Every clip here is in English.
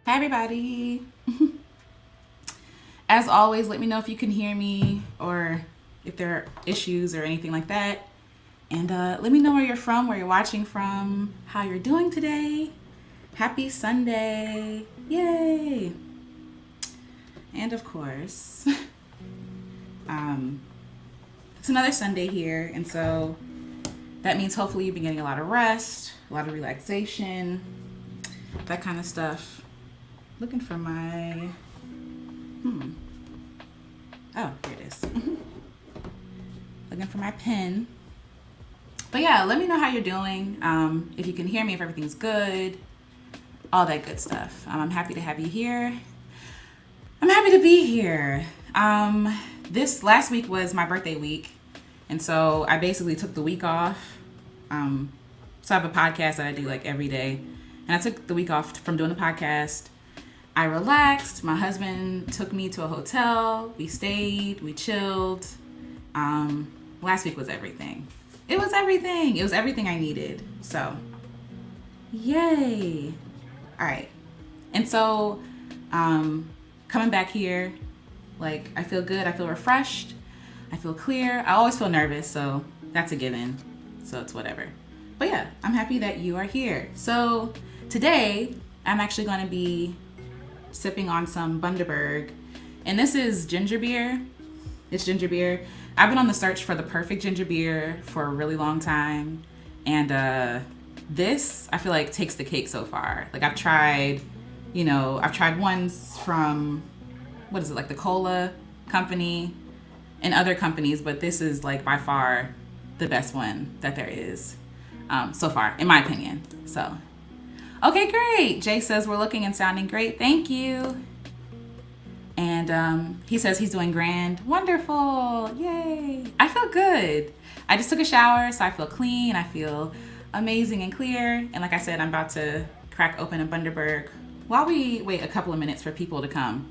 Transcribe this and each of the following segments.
Hi, everybody. As always, let me know if you can hear me or if there are issues or anything like that. And let me know where you're from, where you're watching from, how you're doing today. Happy Sunday. Yay. And of course, it's another Sunday here. And so that means hopefully you've been getting a lot of rest, a lot of relaxation, that kind of stuff. Looking for my, oh, here it is. Looking for my pen. But yeah, let me know how you're doing. If you can hear me, if everything's good, all that good stuff. I'm happy to have you here. I'm happy to be here. This last week was my birthday week. And so I basically took the week off. So I have a podcast that I do like every day. And I took the week off from doing the podcast. I relaxed. My husband took me to a hotel. We stayed. We chilled. Last week was everything. It was everything. It was everything I needed. So, yay. All right. And so, coming back here, like, I feel good. I feel refreshed. I feel clear. I always feel nervous, so that's a given. So it's whatever. But yeah, I'm happy that you are here. So today, I'm actually going to be sipping on some Bundaberg. And this is ginger beer. It's ginger beer. I've been on the search for the perfect ginger beer for a really long time. And this, I feel like, takes the cake so far. Like I've tried ones from, what is it, like the Cola company and other companies, but this is like by far the best one that there is so far, in my opinion. So, okay, great. Jay says we're looking and sounding great. Thank you. And he says he's doing grand. Wonderful. Yay. I feel good. I just took a shower, so I feel clean. I feel amazing and clear. And like I said, I'm about to crack open a Bundaberg while we wait a couple of minutes for people to come.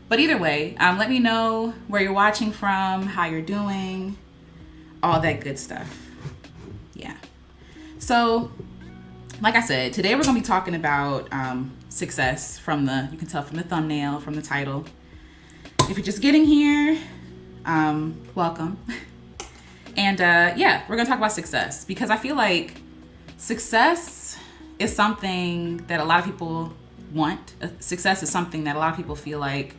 But either way, let me know where you're watching from, how you're doing, all that good stuff. Yeah. So, like I said, today we're going to be talking about success you can tell from the thumbnail, from the title. If you're just getting here, welcome. And yeah, we're going to talk about success because I feel like success is something that a lot of people want. Success is something that a lot of people feel like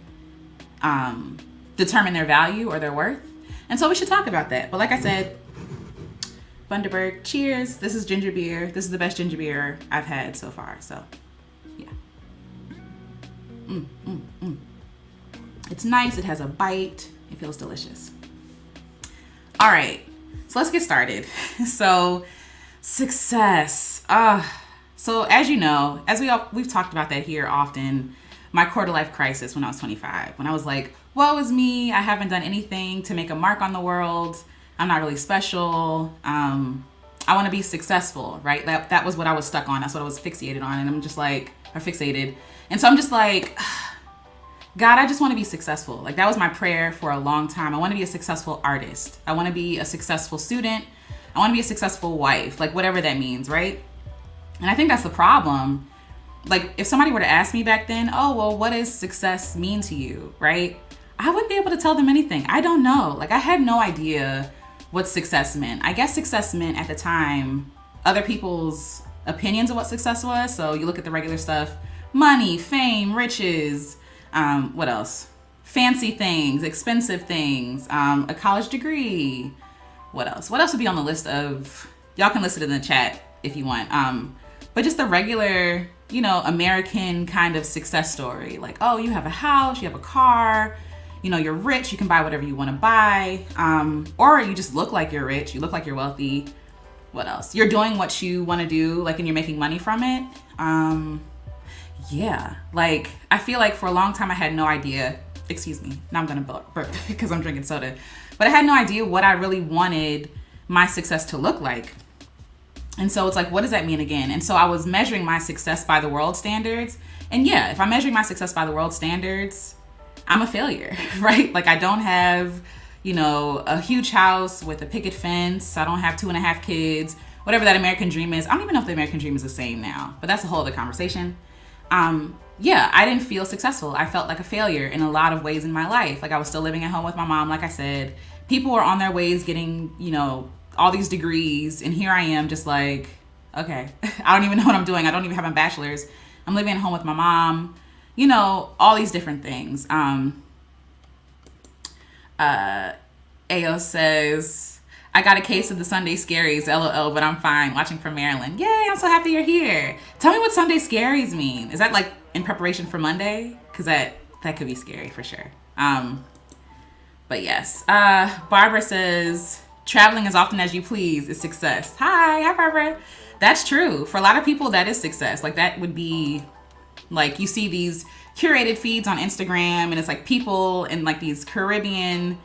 determine their value or their worth. And so we should talk about that. But like I said, Bundaberg, cheers. This is ginger beer. This is the best ginger beer I've had so far. So, yeah. It's nice. It has a bite. It feels delicious. All right. So let's get started. So, success. So as you know, we've talked about that here often, my quarter life crisis when I was 25, when I was like, woe is me. I haven't done anything to make a mark on the world. I'm not really special. I want to be successful, right? That was what I was stuck on. That's what I was fixated on. And I'm just like, or fixated. And so I'm just like, God, I just want to be successful. Like that was my prayer for a long time. I want to be a successful artist. I want to be a successful student. I want to be a successful wife, like whatever that means, right? And I think that's the problem. Like if somebody were to ask me back then, oh, well, what does success mean to you, right? I wouldn't be able to tell them anything. I don't know. Like I had no idea what success meant. I guess success meant at the time other people's opinions of what success was. So you look at the regular stuff, money, fame, riches, what else? Fancy things, expensive things, a college degree. What else? What else would be on the list of, y'all can list it in the chat if you want. But just the regular, American kind of success story. Like, oh, you have a house, you have a car, you're rich, you can buy whatever you want to buy. Or you just look like you're rich, you look like you're wealthy. What else? You're doing what you want to do, like, and you're making money from it. Yeah, like, I feel like for a long time I had no idea, excuse me, now I'm going to burp because I'm drinking soda. But I had no idea what I really wanted my success to look like. And so it's like, what does that mean again? And so I was measuring my success by the world standards. And yeah, if I'm measuring my success by the world standards, I'm a failure, right? Like I don't have, a huge house with a picket fence. I don't have 2.5 kids, whatever that American dream is. I don't even know if the American dream is the same now, but that's a whole other conversation. yeah, I didn't feel successful. I felt like a failure in a lot of ways in my life. Like I was still living at home with my mom, like I said. People were on their ways getting, all these degrees. And here I am just like, okay, I don't even know what I'm doing. I don't even have my bachelor's. I'm living at home with my mom, all these different things. Ao says, I got a case of the Sunday Scaries, LOL, but I'm fine. Watching from Maryland. Yay, I'm so happy you're here. Tell me what Sunday Scaries mean. Is that like in preparation for Monday? Because that could be scary for sure. But yes. Barbara says, traveling as often as you please is success. Hi, Barbara. That's true. For a lot of people, that is success. Like that would be, like you see these curated feeds on Instagram and it's like people in like these Caribbean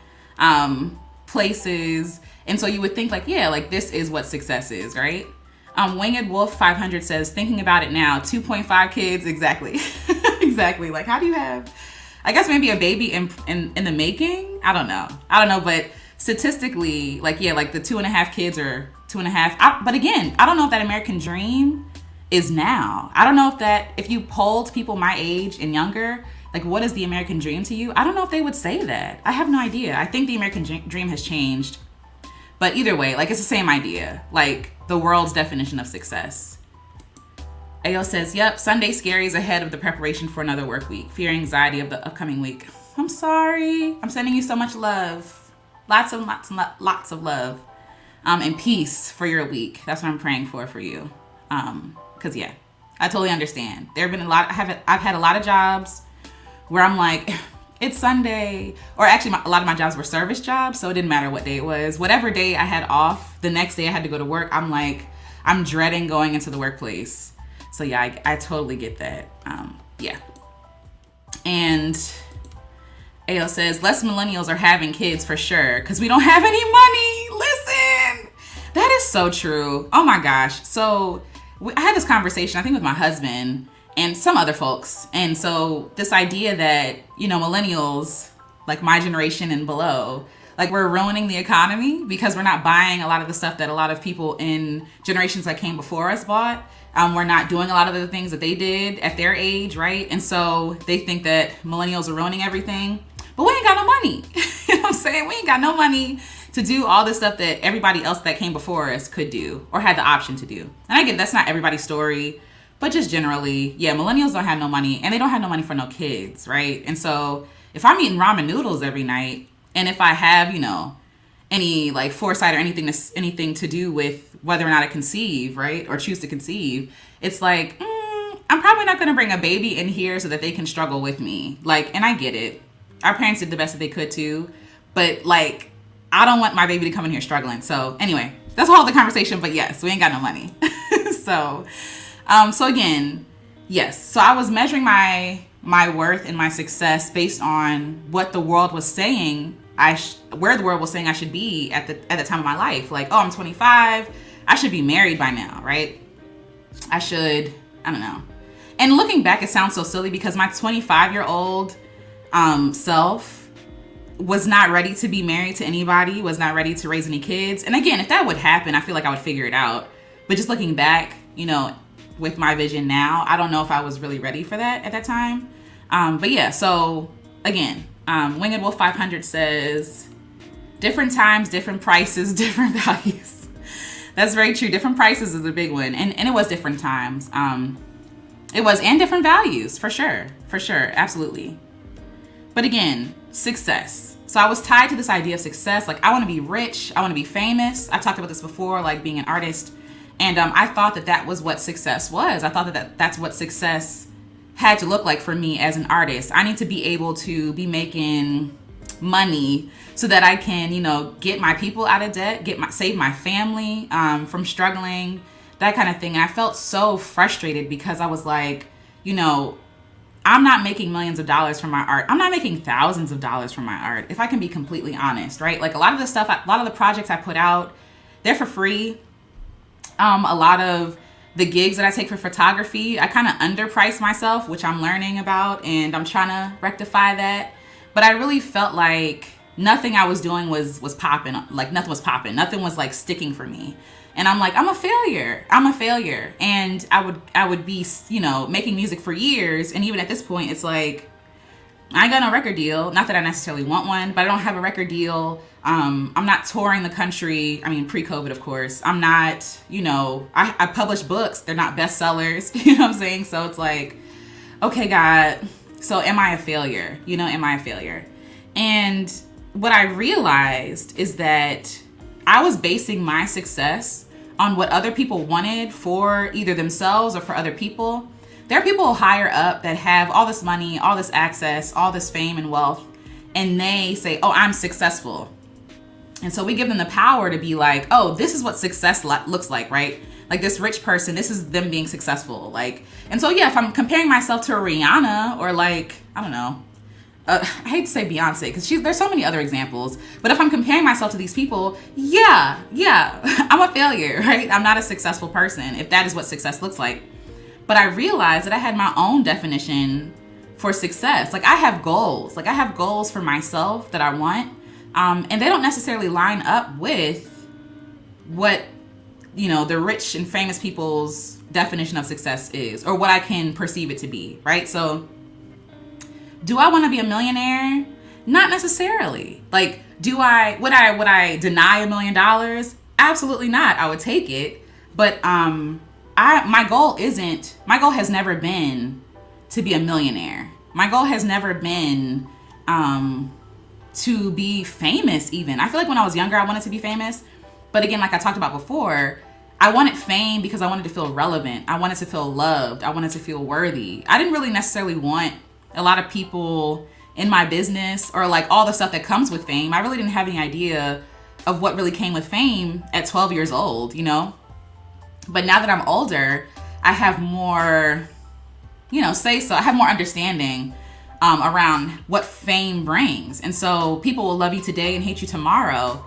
places. And so you would think like, yeah, like this is what success is, right? Winged Wolf 500 says, thinking about it now, 2.5 kids, exactly. Exactly. Like how do you have, I guess maybe a baby in the making? I don't know. But statistically, like, yeah, like the 2.5 kids or 2.5. But again, I don't know if that American dream is now. I don't know if you polled people my age and younger, like what is the American dream to you? I don't know if they would say that. I have no idea. I think the American dream has changed. But either way, like it's the same idea, like the world's definition of success. Ao says, yep, Sunday Scaries ahead of the preparation for another work week. Fear, anxiety of the upcoming week. I'm sorry. I'm sending you so much love. Lots of love. And peace for your week. That's what I'm praying for you. Cause yeah, I totally understand. There have been I've had a lot of jobs where I'm like, it's Sunday, or actually a lot of my jobs were service jobs. So it didn't matter what day it was, whatever day I had off, the next day I had to go to work. I'm like, I'm dreading going into the workplace. So yeah, I totally get that. Yeah. And Ao says, less millennials are having kids for sure. Cause we don't have any money. Listen, that is so true. Oh my gosh. So I had this conversation, I think with my husband and some other folks. And so this idea that, millennials, like my generation and below, like we're ruining the economy because we're not buying a lot of the stuff that a lot of people in generations that came before us bought. We're not doing a lot of the things that they did at their age, right? And so they think that millennials are ruining everything, but we ain't got no money. You know what I'm saying? We ain't got no money to do all the stuff that everybody else that came before us could do or had the option to do. And I get that's not everybody's story. But just generally, yeah, millennials don't have no money and they don't have no money for no kids, right? And so if I'm eating ramen noodles every night and if I have, any like foresight or anything to do with whether or not I conceive, right? Or choose to conceive, it's like, I'm probably not going to bring a baby in here so that they can struggle with me. Like, and I get it. Our parents did the best that they could too. But like, I don't want my baby to come in here struggling. So anyway, that's a whole other conversation. But yes, we ain't got no money. So again, yes. So I was measuring my worth and my success based on what the world was saying. Where the world was saying I should be at the time of my life. Like, oh, I'm 25. I should be married by now, right? I don't know. And looking back, it sounds so silly because my 25-year-old self was not ready to be married to anybody, was not ready to raise any kids. And again, if that would happen, I feel like I would figure it out. But just looking back, with my vision now, I don't know if I was really ready for that at that time. But yeah, so again, Winged Wolf 500 says, different times, different prices, different values. That's very true. Different prices is a big one. And it was different times. It was, and different values, for sure. For sure, absolutely. But again, success. So I was tied to this idea of success. Like, I want to be rich. I want to be famous. I've talked about this before, like being an artist. And I thought that was what success was. I thought that's what success had to look like for me as an artist. I need to be able to be making money so that I can, get my people out of debt, save my family from struggling, that kind of thing. And I felt so frustrated because I was like, I'm not making millions of dollars from my art. I'm not making thousands of dollars from my art, if I can be completely honest, right? Like a lot of the projects I put out, they're for free. A lot of the gigs that I take for photography, I kind of underprice myself, which I'm learning about, and I'm trying to rectify that. But I really felt like nothing I was doing was popping. Like nothing was popping. Nothing was like sticking for me. And I'm like, I'm a failure. I'm a failure. And I would be, you know, making music for years. And even at this point, it's like, I ain't got no record deal. Not that I necessarily want one, but I don't have a record deal. I'm not touring the country. I mean, pre-COVID, of course. I'm not, you know, I publish books. They're not bestsellers. You know what I'm saying? So it's like, okay, God, so am I a failure? You know, am I a failure? And what I realized is that I was basing my success on what other people wanted for either themselves or for other people. There are people higher up that have all this money, all this access, all this fame and wealth, and they say, oh, I'm successful. And so we give them the power to be like, oh, this is what success looks like, right? Like this rich person, this is them being successful. Like, and so, yeah, if I'm comparing myself to a Rihanna or like, I don't know, I hate to say Beyonce because there's so many other examples, but if I'm comparing myself to these people, yeah, I'm a failure, right? I'm not a successful person if that is what success looks like. But I realized that I had my own definition for success. Like I have goals. Like I have goals for myself that I want. And they don't necessarily line up with what, you know, the rich and famous people's definition of success is or what I can perceive it to be, right? So do I want to be a millionaire? Not necessarily. Like, would I deny $1 million? Absolutely not. I would take it. But, my goal has never been to be a millionaire. My goal has never been to be famous even. I feel like when I was younger, I wanted to be famous. But again, like I talked about before, I wanted fame because I wanted to feel relevant. I wanted to feel loved. I wanted to feel worthy. I didn't really necessarily want a lot of people in my business or like all the stuff that comes with fame. I really didn't have any idea of what really came with fame at 12 years old, you know? But now that I'm older, I have more, you know, I have more understanding around what fame brings. And so people will love you today and hate you tomorrow.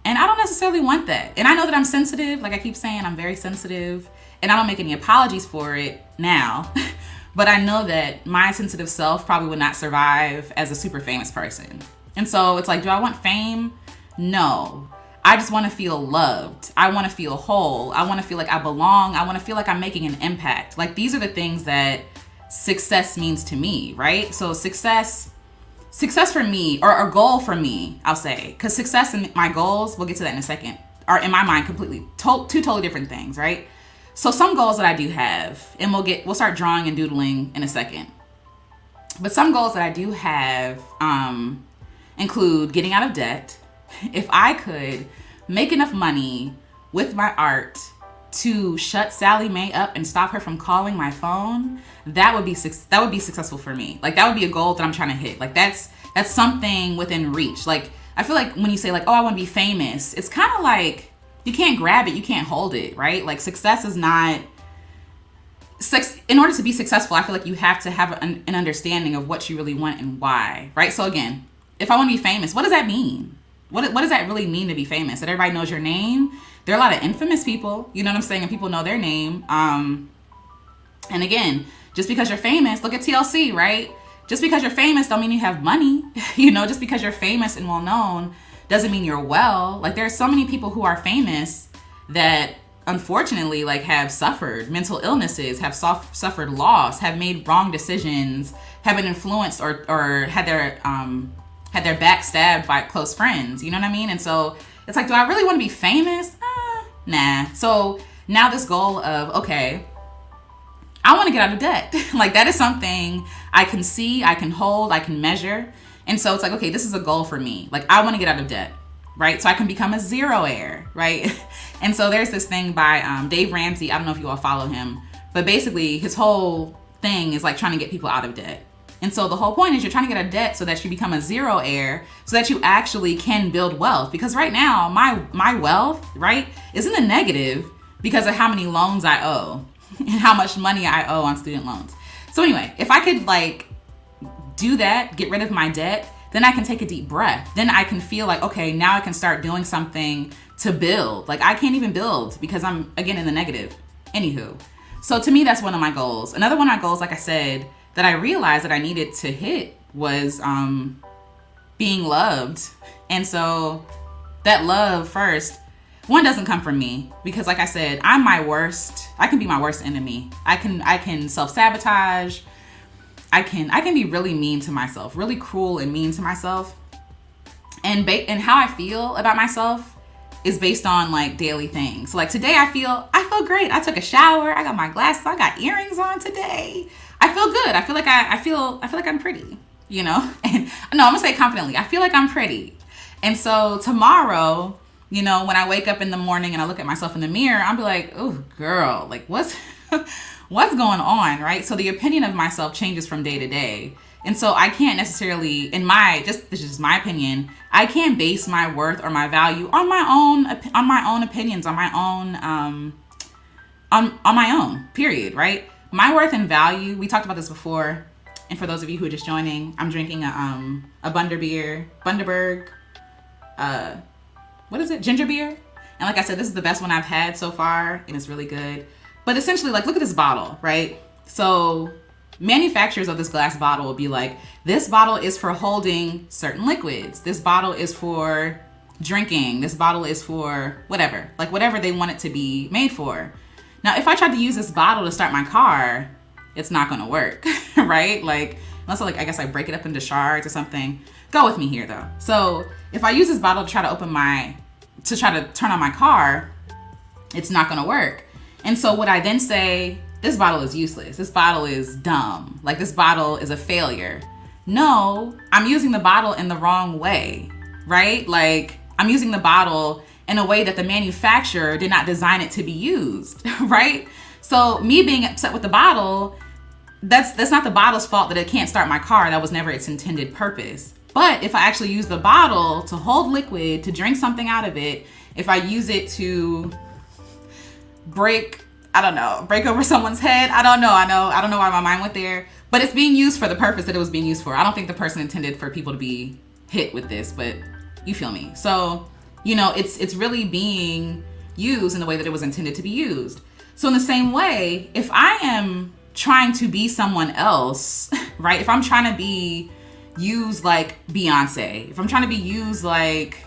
And I don't necessarily want that. And I know that I'm sensitive. Like I keep saying, I'm very sensitive. And I don't make any apologies for it now. But I know that my sensitive self probably would not survive as a super famous person. And so it's like, do I want fame? No. I just want to feel loved. I want to feel whole. I want to feel like I belong. I want to feel like I'm making an impact. Like these are the things that success means to me, right? So success for me, or a goal for me, I'll say, because success and my goals, we'll get to that in a second, are in my mind completely two totally different things, right? So some goals that I do have, and we'll start drawing and doodling in a second. But some goals that I do have include getting out of debt. If I could make enough money with my art to shut Sally Mae up and stop her from calling my phone, that would be successful for me. Like that would be a goal that I'm trying to hit. Like that's something within reach. Like I feel like when you say like, oh, I want to be famous, it's kind of like you can't grab it, you can't hold it, right? Like success is not in order to be successful, I feel like you have to have an understanding of what you really want and why, right? So again, if I want to be famous, what does that mean? What does that really mean to be famous? That everybody knows your name? There are a lot of infamous people, you know what I'm saying? And people know their name. And again, just because you're famous, look at TLC, right? Just because you're famous don't mean you have money. You know, just because you're famous and well known doesn't mean you're well. Like there are so many people who are famous that unfortunately like have suffered mental illnesses, have suffered loss, have made wrong decisions, have been influenced or had their back stabbed by close friends. You know what I mean? And so it's like, do I really want to be famous? Nah. So now this goal of, okay, I want to get out of debt. Like that is something I can see, I can hold, I can measure. And so it's like, okay, this is a goal for me. Like I want to get out of debt, right? So I can become a zero heir, right? And so there's this thing by Dave Ramsey. I don't know if you all follow him, but basically his whole thing is like trying to get people out of debt. And so the whole point is you're trying to get out of debt so that you become a zero heir so that you actually can build wealth. Because right now, my wealth, right, is in the negative because of how many loans I owe and how much money I owe on student loans. So anyway, if I could like do that, get rid of my debt, then I can take a deep breath. Then I can feel like, okay, now I can start doing something to build. Like I can't even build because I'm again in the negative. Anywho. So to me, that's one of my goals. Another one of my goals, like I said, that I realized that I needed to hit was being loved. And so that love first one doesn't come from me, because like I said, I can be my worst enemy. I can self-sabotage. I can be really mean to myself, really cruel and mean to myself. And how I feel about myself is based on like daily things. So like today I feel great. I took a shower, I got my glasses, I got earrings on today. I feel good. I feel like I'm pretty, you know? And no, I'm gonna say confidently, I feel like I'm pretty. And so tomorrow, you know, when I wake up in the morning and I look at myself in the mirror, I'll be like, oh girl, like what's going on, right? So the opinion of myself changes from day to day. And so I can't necessarily, this is just my opinion, I can't base my worth or my value on my own opinions, on my own, period, right? My worth and value, we talked about this before. And for those of you who are just joining, I'm drinking a Bundaberg, what is it? Ginger beer. And like I said, this is the best one I've had so far, and it's really good. But essentially, like, look at this bottle, right? So manufacturers of this glass bottle will be like, this bottle is for holding certain liquids. This bottle is for drinking. This bottle is for whatever, like whatever they want it to be made for. Now, if I tried to use this bottle to start my car, it's not going to work, right? Like, unless I guess I break it up into shards or something. Go with me here though. So if I use this bottle to try to turn on my car, it's not going to work. And so would I then say, this bottle is useless. This bottle is dumb. Like this bottle is a failure. No, I'm using the bottle in the wrong way, right? Like I'm using the bottle in a way that the manufacturer did not design it to be used, right? So me being upset with the bottle, that's not the bottle's fault that it can't start my car. That was never its intended purpose. But if I actually use the bottle to hold liquid, to drink something out of it, if I use it to break over someone's head. I don't know why my mind went there, but it's being used for the purpose that it was being used for. I don't think the person intended for people to be hit with this, but you feel me. So, you know, it's really being used in the way that it was intended to be used. So in the same way, if I am trying to be someone else, right? If I'm trying to be used like Beyonce, if I'm trying to be used like,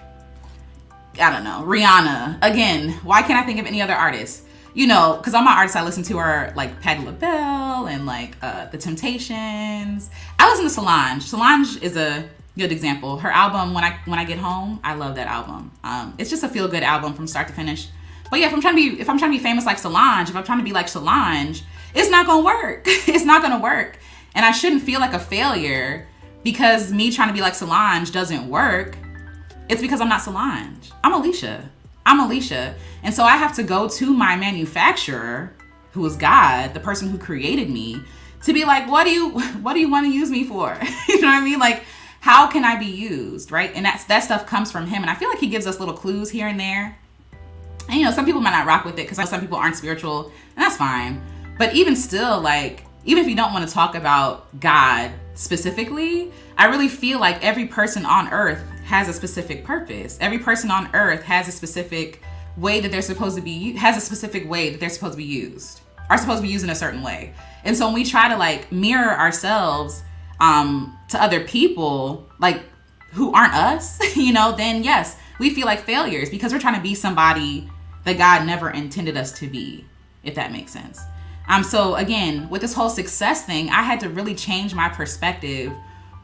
I don't know, Rihanna, again, why can't I think of any other artists? You know, because all my artists I listen to are like Patti LaBelle and like The Temptations. I listen to Solange. Solange is a good example. Her album, When I Get Home, I love that album. It's just a feel good album from start to finish. But yeah, if I'm trying to be famous like Solange, if I'm trying to be like Solange, it's not gonna work. It's not gonna work. And I shouldn't feel like a failure because me trying to be like Solange doesn't work. It's because I'm not Solange. I'm Alecia. And so I have to go to my manufacturer, who is God, the person who created me, to be like, what do you want to use me for? You know what I mean? Like, how can I be used, right? And that stuff comes from him. And I feel like he gives us little clues here and there. And, you know, some people might not rock with it because some people aren't spiritual, and that's fine. But even still, like, even if you don't want to talk about God specifically, I really feel like every person on earth has a specific purpose. Every person on earth has a specific way that they're supposed to be used, are supposed to be used in a certain way. And so when we try to like mirror ourselves to other people, like who aren't us, you know, then yes, we feel like failures because we're trying to be somebody that God never intended us to be, if that makes sense. So again, with this whole success thing, I had to really change my perspective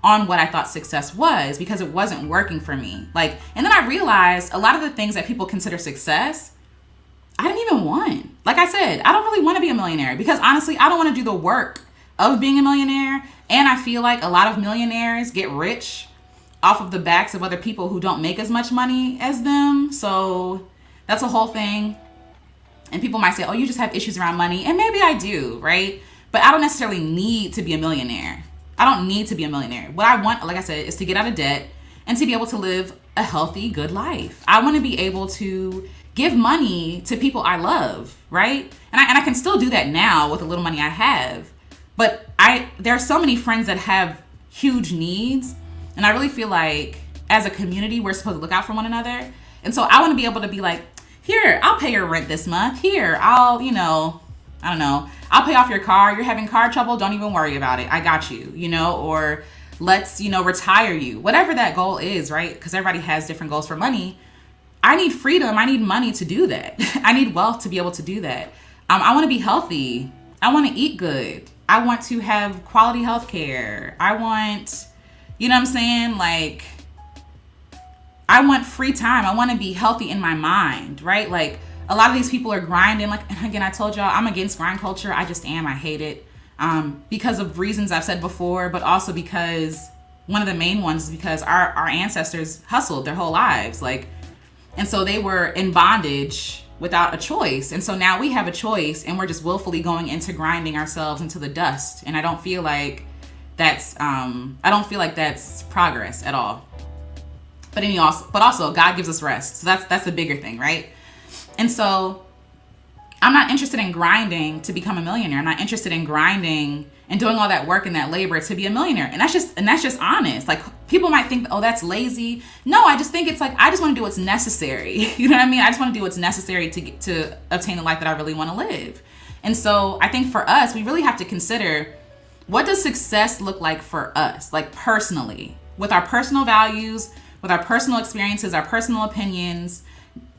on what I thought success was because it wasn't working for me. Like, and then I realized a lot of the things that people consider success, I didn't even want. Like I said, I don't really want to be a millionaire because honestly, I don't want to do the work of being a millionaire. And I feel like a lot of millionaires get rich off of the backs of other people who don't make as much money as them. So that's a whole thing. And people might say, oh, you just have issues around money. And maybe I do, right? But I don't necessarily need to be a millionaire. I don't need to be a millionaire. What I want, like I said, is to get out of debt and to be able to live a healthy, good life. I want to be able to give money to people I love, right? And I can still do that now with the little money I have. But there are so many friends that have huge needs. And I really feel like as a community, we're supposed to look out for one another. And so I want to be able to be like, here, I'll pay your rent this month. Here, I'll pay off your car. You're having car trouble. Don't even worry about it. I got you, or let's, retire you. Whatever that goal is, right? Because everybody has different goals for money. I need freedom. I need money to do that. I need wealth to be able to do that. I want to be healthy. I want to eat good. I want to have quality health care. I want, you know what I'm saying? Like, I want free time. I want to be healthy in my mind, right? Like, a lot of these people are grinding. Like, and again, I told y'all, I'm against grind culture. I just am. I hate it. Because of reasons I've said before, but also because one of the main ones is because our ancestors hustled their whole lives. Like, and so they were in bondage without a choice. And so now we have a choice, and we're just willfully going into grinding ourselves into the dust. And I don't feel like that's progress at all. But also God gives us rest. So that's the bigger thing, right? And so I'm not interested in grinding to become a millionaire. I'm not interested in grinding and doing all that work and that labor to be a millionaire. And that's just honest. Like, people might think, oh, that's lazy. No, I just think it's like, I just want to do what's necessary. You know what I mean? I just want to do what's necessary to obtain the life that I really want to live. And so I think for us, we really have to consider, what does success look like for us? Like, personally, with our personal values, with our personal experiences, our personal opinions.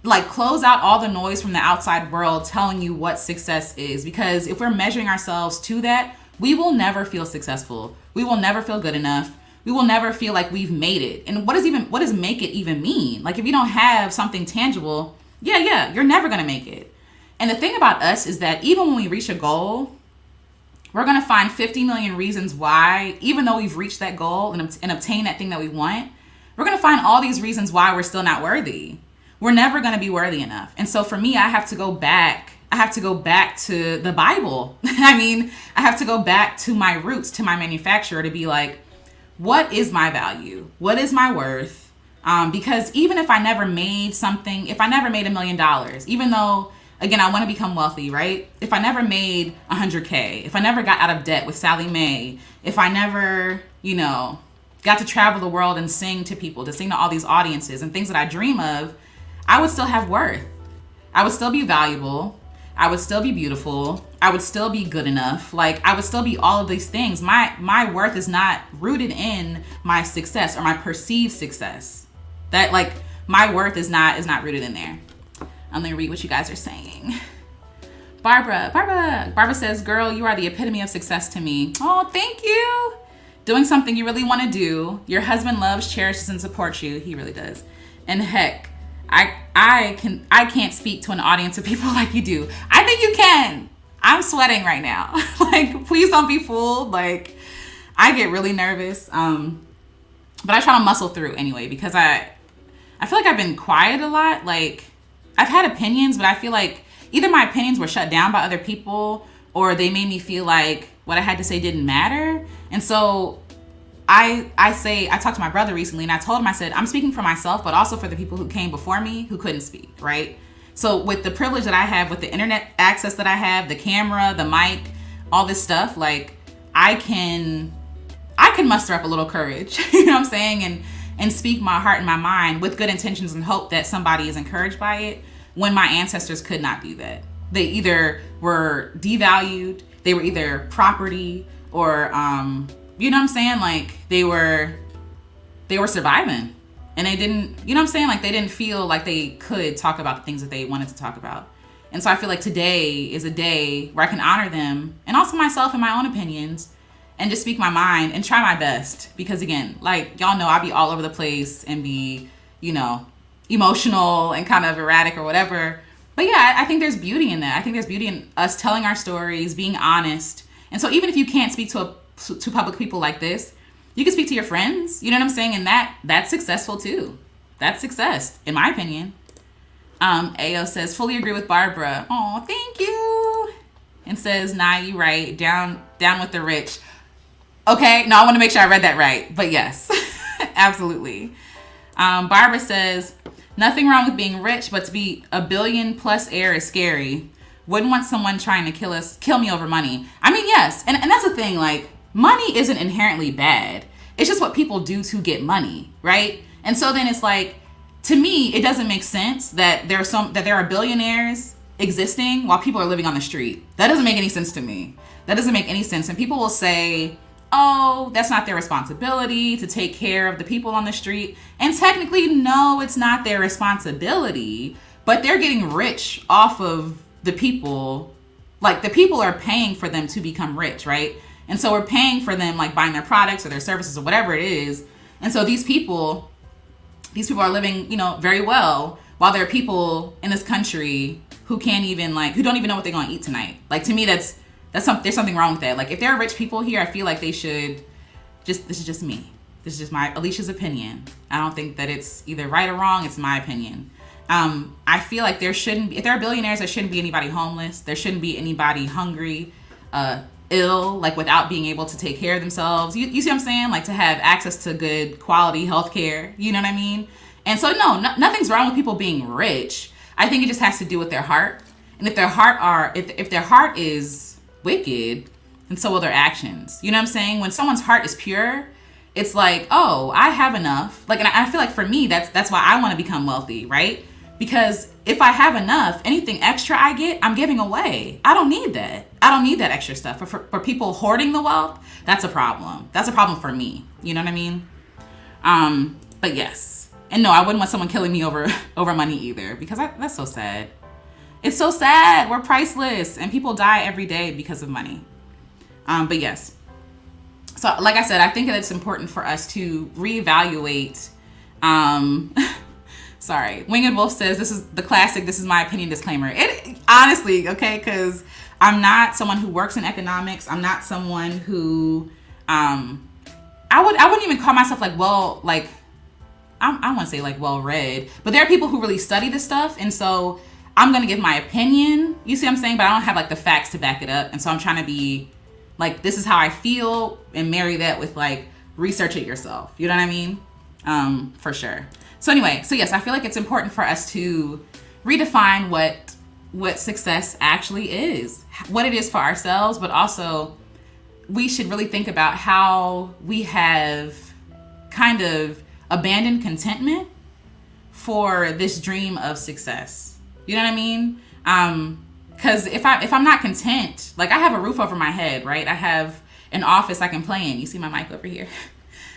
Like, close out all the noise from the outside world telling you what success is. Because if we're measuring ourselves to that, we will never feel successful. We will never feel good enough. We will never feel like we've made it. And what does make it even mean? Like, if you don't have something tangible, you're never going to make it. And the thing about us is that even when we reach a goal, we're going to find 50 million reasons why, even though we've reached that goal and obtained that thing that we want, we're going to find all these reasons why we're still not worthy. We're never going to be worthy enough. And so for me, I have to go back to the Bible. I mean, I have to go back to my roots, to my manufacturer, to be like, what is my value? What is my worth? Because even if I never made something, if I never made $1 million, even though, again, I want to become wealthy, right? If I never made 100K, if I never got out of debt with Sally Mae, if I never, got to travel the world and sing to people, to sing to all these audiences and things that I dream of, I would still have worth. I would still be valuable. I would still be beautiful. I would still be good enough. Like, I would still be all of these things. My worth is not rooted in my success or my perceived success. That, like, my worth is not rooted in there. I'm gonna read what you guys are saying. Barbara says, girl, you are the epitome of success to me. Oh, thank you. Doing something you really want to do. Your husband loves, cherishes, and supports you. He really does. And heck, I can't speak to an audience of people like you do. I think you can. I'm sweating right now. Like, please don't be fooled. Like, I get really nervous. But I try to muscle through anyway, because I feel like I've been quiet a lot. Like, I've had opinions, but I feel like either my opinions were shut down by other people, or they made me feel like what I had to say didn't matter. And so I talked to my brother recently, and I told him, I said, I'm speaking for myself, but also for the people who came before me who couldn't speak, right? So with the privilege that I have, with the internet access that I have, the camera, the mic, all this stuff, like, I can muster up a little courage, you know what I'm saying? And speak my heart and my mind with good intentions and hope that somebody is encouraged by it, when my ancestors could not do that. They either were devalued, they were either property, or, you know what I'm saying? Like, they were surviving, and they didn't, you know what I'm saying? Like, they didn't feel like they could talk about the things that they wanted to talk about. And so I feel like today is a day where I can honor them, and also myself and my own opinions, and just speak my mind and try my best. Because again, like, y'all know, I be all over the place and be, emotional and kind of erratic or whatever. But yeah, I think there's beauty in that. I think there's beauty in us telling our stories, being honest. And so even if you can't speak to public people like this, you can speak to your friends, you know what I'm saying? And that's successful too. That's success, in my opinion. Ayo says, fully agree with Barbara. Oh, thank you. And says, nah, you right. Down with the rich. Okay, no, I want to make sure I read that right. But yes, absolutely. Barbara says, nothing wrong with being rich, but to be a billion plus heir is scary. Wouldn't want someone trying to kill me over money. I mean, yes. And that's the thing, like, money isn't inherently bad. It's just what people do to get money, right? And so then it's like, to me, it doesn't make sense that there are billionaires existing while people are living on the street. That doesn't make any sense to me. That doesn't make any sense. And people will say, oh, that's not their responsibility to take care of the people on the street. And technically, no, it's not their responsibility, but they're getting rich off of the people. Like, the people are paying for them to become rich, right? And so we're paying for them, like, buying their products or their services or whatever it is. And so these people are living, very well, while there are people in this country who can't even, like, who don't even know what they're going to eat tonight. Like, to me, there's something wrong with that. Like, if there are rich people here, I feel like they should this is just me. This is just my Alicia's opinion. I don't think that it's either right or wrong. It's my opinion. I feel like there shouldn't be, if there are billionaires, there shouldn't be anybody homeless. There shouldn't be anybody hungry, ill, like, without being able to take care of themselves. You see what I'm saying? Like, to have access to good quality health care. You know what I mean? And so, nothing's wrong with people being rich. I think it just has to do with their heart. And if their heart is wicked, and so will their actions. You know what I'm saying? When someone's heart is pure, it's like, oh, I have enough. Like, and I feel like for me, that's why I want to become wealthy, right? Because if I have enough, anything extra I get, I'm giving away. I don't need that. I don't need that extra stuff. But for people hoarding the wealth, that's a problem. That's a problem for me. You know what I mean? But yes. And no, I wouldn't want someone killing me over money either, because that's so sad. It's so sad. We're priceless, and people die every day because of money. But yes. So, like I said, I think that it's important for us to reevaluate. Sorry. Winged Wolf says, this is the classic, this is my opinion disclaimer. It honestly, okay, because I'm not someone who works in economics. I'm not someone who, I wouldn't even call myself I want to say well read, but there are people who really study this stuff. And so I'm going to give my opinion. You see what I'm saying? But I don't have like the facts to back it up. And so I'm trying to be like, this is how I feel, and marry that with like, research it yourself. You know what I mean? For sure. So anyway, so yes, I feel like it's important for us to redefine what success actually is, what it is for ourselves, but also we should really think about how we have kind of abandoned contentment for this dream of success. You know what I mean? Because if I'm not content, like, I have a roof over my head, right? I have an office I can play in. You see my mic over here?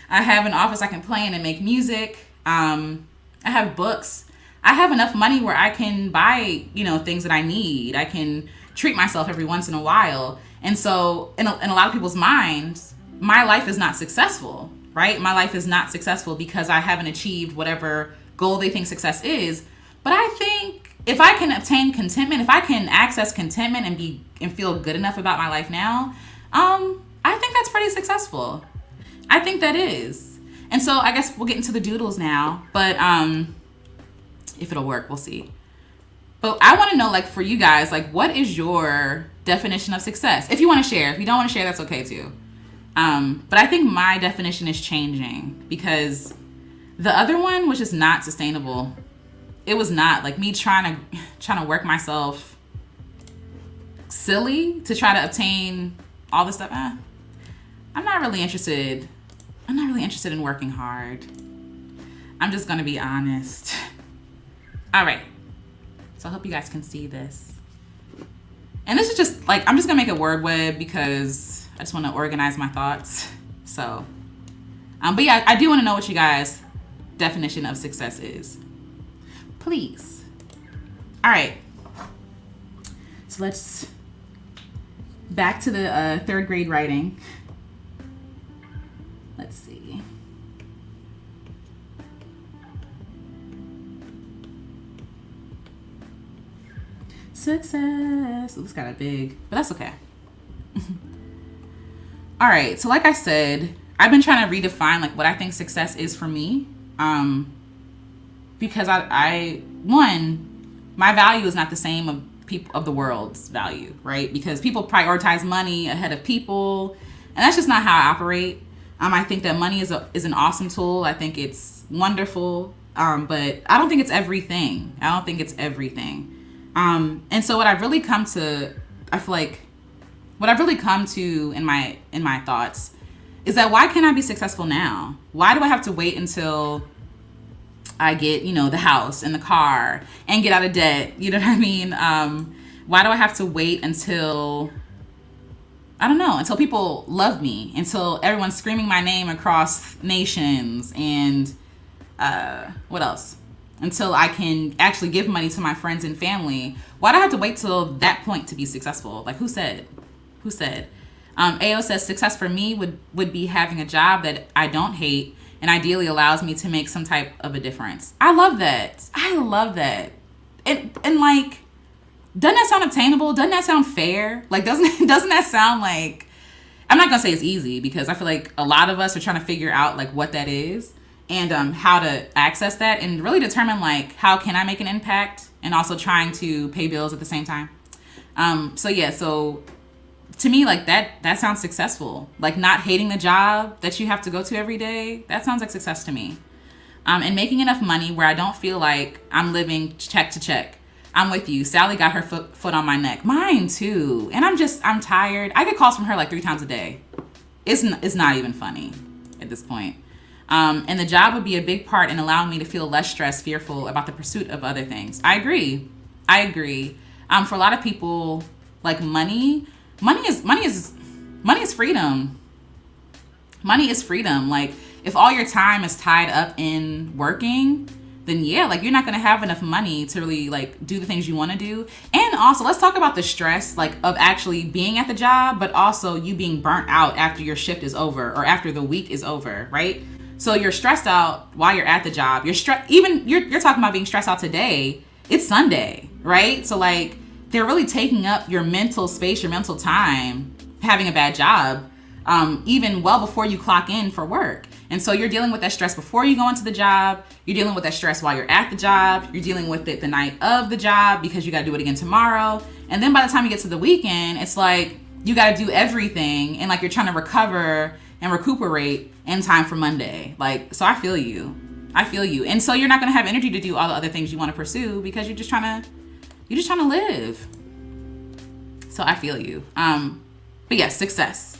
I have an office I can play in and make music. I have books. I have enough money where I can buy, things that I need. I can treat myself every once in a while. And so in a lot of people's minds, my life is not successful, right? My life is not successful because I haven't achieved whatever goal they think success is. But I think if I can obtain contentment, if I can access contentment and feel good enough about my life now, I think that's pretty successful. I think that is. And so I guess we'll get into the doodles now, but if it'll work, we'll see. But I want to know, like, for you guys, like, what is your definition of success? If you want to share. If you don't want to share, that's okay too. But I think my definition is changing, because the other one was just not sustainable. It was not, like, me trying to work myself silly to try to obtain all this stuff. I'm not really interested in working hard. I'm just going to be honest. All right. So I hope you guys can see this. And this is just like, I'm just going to make a word web because I just want to organize my thoughts. So, but yeah, I do want to know what you guys' definition of success is. Please. All right. So let's back to the third grade writing. Let's see. Success. Ooh, it's kind of big, but that's okay. All right. So like I said, I've been trying to redefine like what I think success is for me. Because my value is not the same of the world's value, right? Because people prioritize money ahead of people, and that's just not how I operate. I think that money is an awesome tool. I think it's wonderful, but I don't think it's everything. And so what I've really come to, I feel like, what I've really come to in my thoughts is that why can't I be successful now? Why do I have to wait until I get, the house and the car and get out of debt? You know what I mean? Why do I have to wait until I don't know, until people love me, until everyone's screaming my name across nations, and what else? Until I can actually give money to my friends and family. Why do I have to wait till that point to be successful? Like, who said? Who said? AO says success for me would be having a job that I don't hate and ideally allows me to make some type of a difference. I love that. I love that. And like, doesn't that sound obtainable? Doesn't that sound fair? Like, doesn't that sound like, I'm not gonna say it's easy, because I feel like a lot of us are trying to figure out like what that is, and how to access that, and really determine like, how can I make an impact, and also trying to pay bills at the same time. So to me, like, that sounds successful. Like, not hating the job that you have to go to every day, that sounds like success to me. And making enough money where I don't feel like I'm living check to check. I'm with you. Sally got her foot on my neck. Mine too. And I'm tired. I get calls from her like 3 times a day. It's not even funny at this point. And the job would be a big part in allowing me to feel less stressed, fearful about the pursuit of other things. I agree. For a lot of people, like, money is freedom. Money is freedom. Like, if all your time is tied up in working, then yeah, like, you're not going to have enough money to really like do the things you want to do. And also, let's talk about the stress, like, of actually being at the job, but also you being burnt out after your shift is over or after the week is over, right? So you're stressed out while you're at the job. You're talking about being stressed out today. It's Sunday, right? So like, they're really taking up your mental space, your mental time, having a bad job, even well before you clock in for work. And so you're dealing with that stress before you go into the job. You're dealing with that stress while you're at the job. You're dealing with it the night of the job because you got to do it again tomorrow. And then by the time you get to the weekend, it's like you got to do everything, and like you're trying to recover and recuperate in time for Monday. Like, so I feel you. And so you're not going to have energy to do all the other things you want to pursue because you're just trying to live. So I feel you. But yes, success.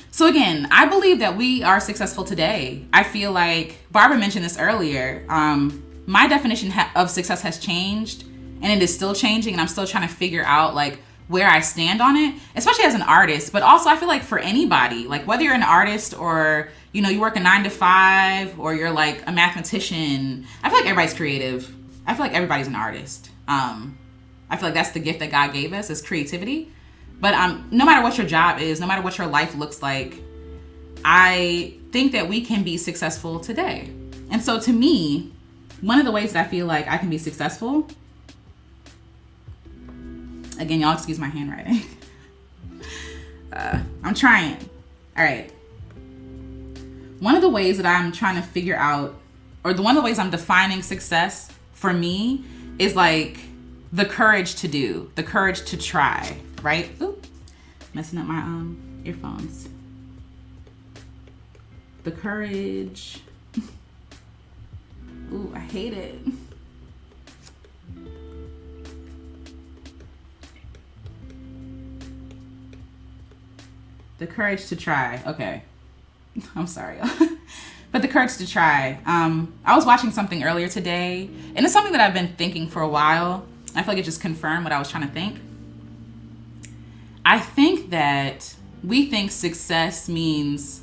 So again, I believe that we are successful today. I feel like Barbara mentioned this earlier. My definition of success has changed, and it is still changing, and I'm still trying to figure out like where I stand on it, especially as an artist. But also, I feel like for anybody, like whether you're an artist or, you know, you work a 9 to 5, or you're like a mathematician, I feel like everybody's creative. I feel like everybody's an artist. I feel like that's the gift that God gave us, is creativity. But no matter what your job is, no matter what your life looks like, I think that we can be successful today. And so to me, one of the ways that I feel like I can be successful, again, y'all excuse my handwriting. I'm trying. All right. One of the ways that I'm trying to figure out, or one of the ways I'm defining success for me, is like the courage to do, the courage to try, right? Ooh, messing up my earphones. The courage. Ooh, I hate it. The courage to try. Okay. I'm sorry. But the courage to try. I was watching something earlier today, and it's something that I've been thinking for a while. I feel like it just confirmed what I was trying to think. I think that we think success means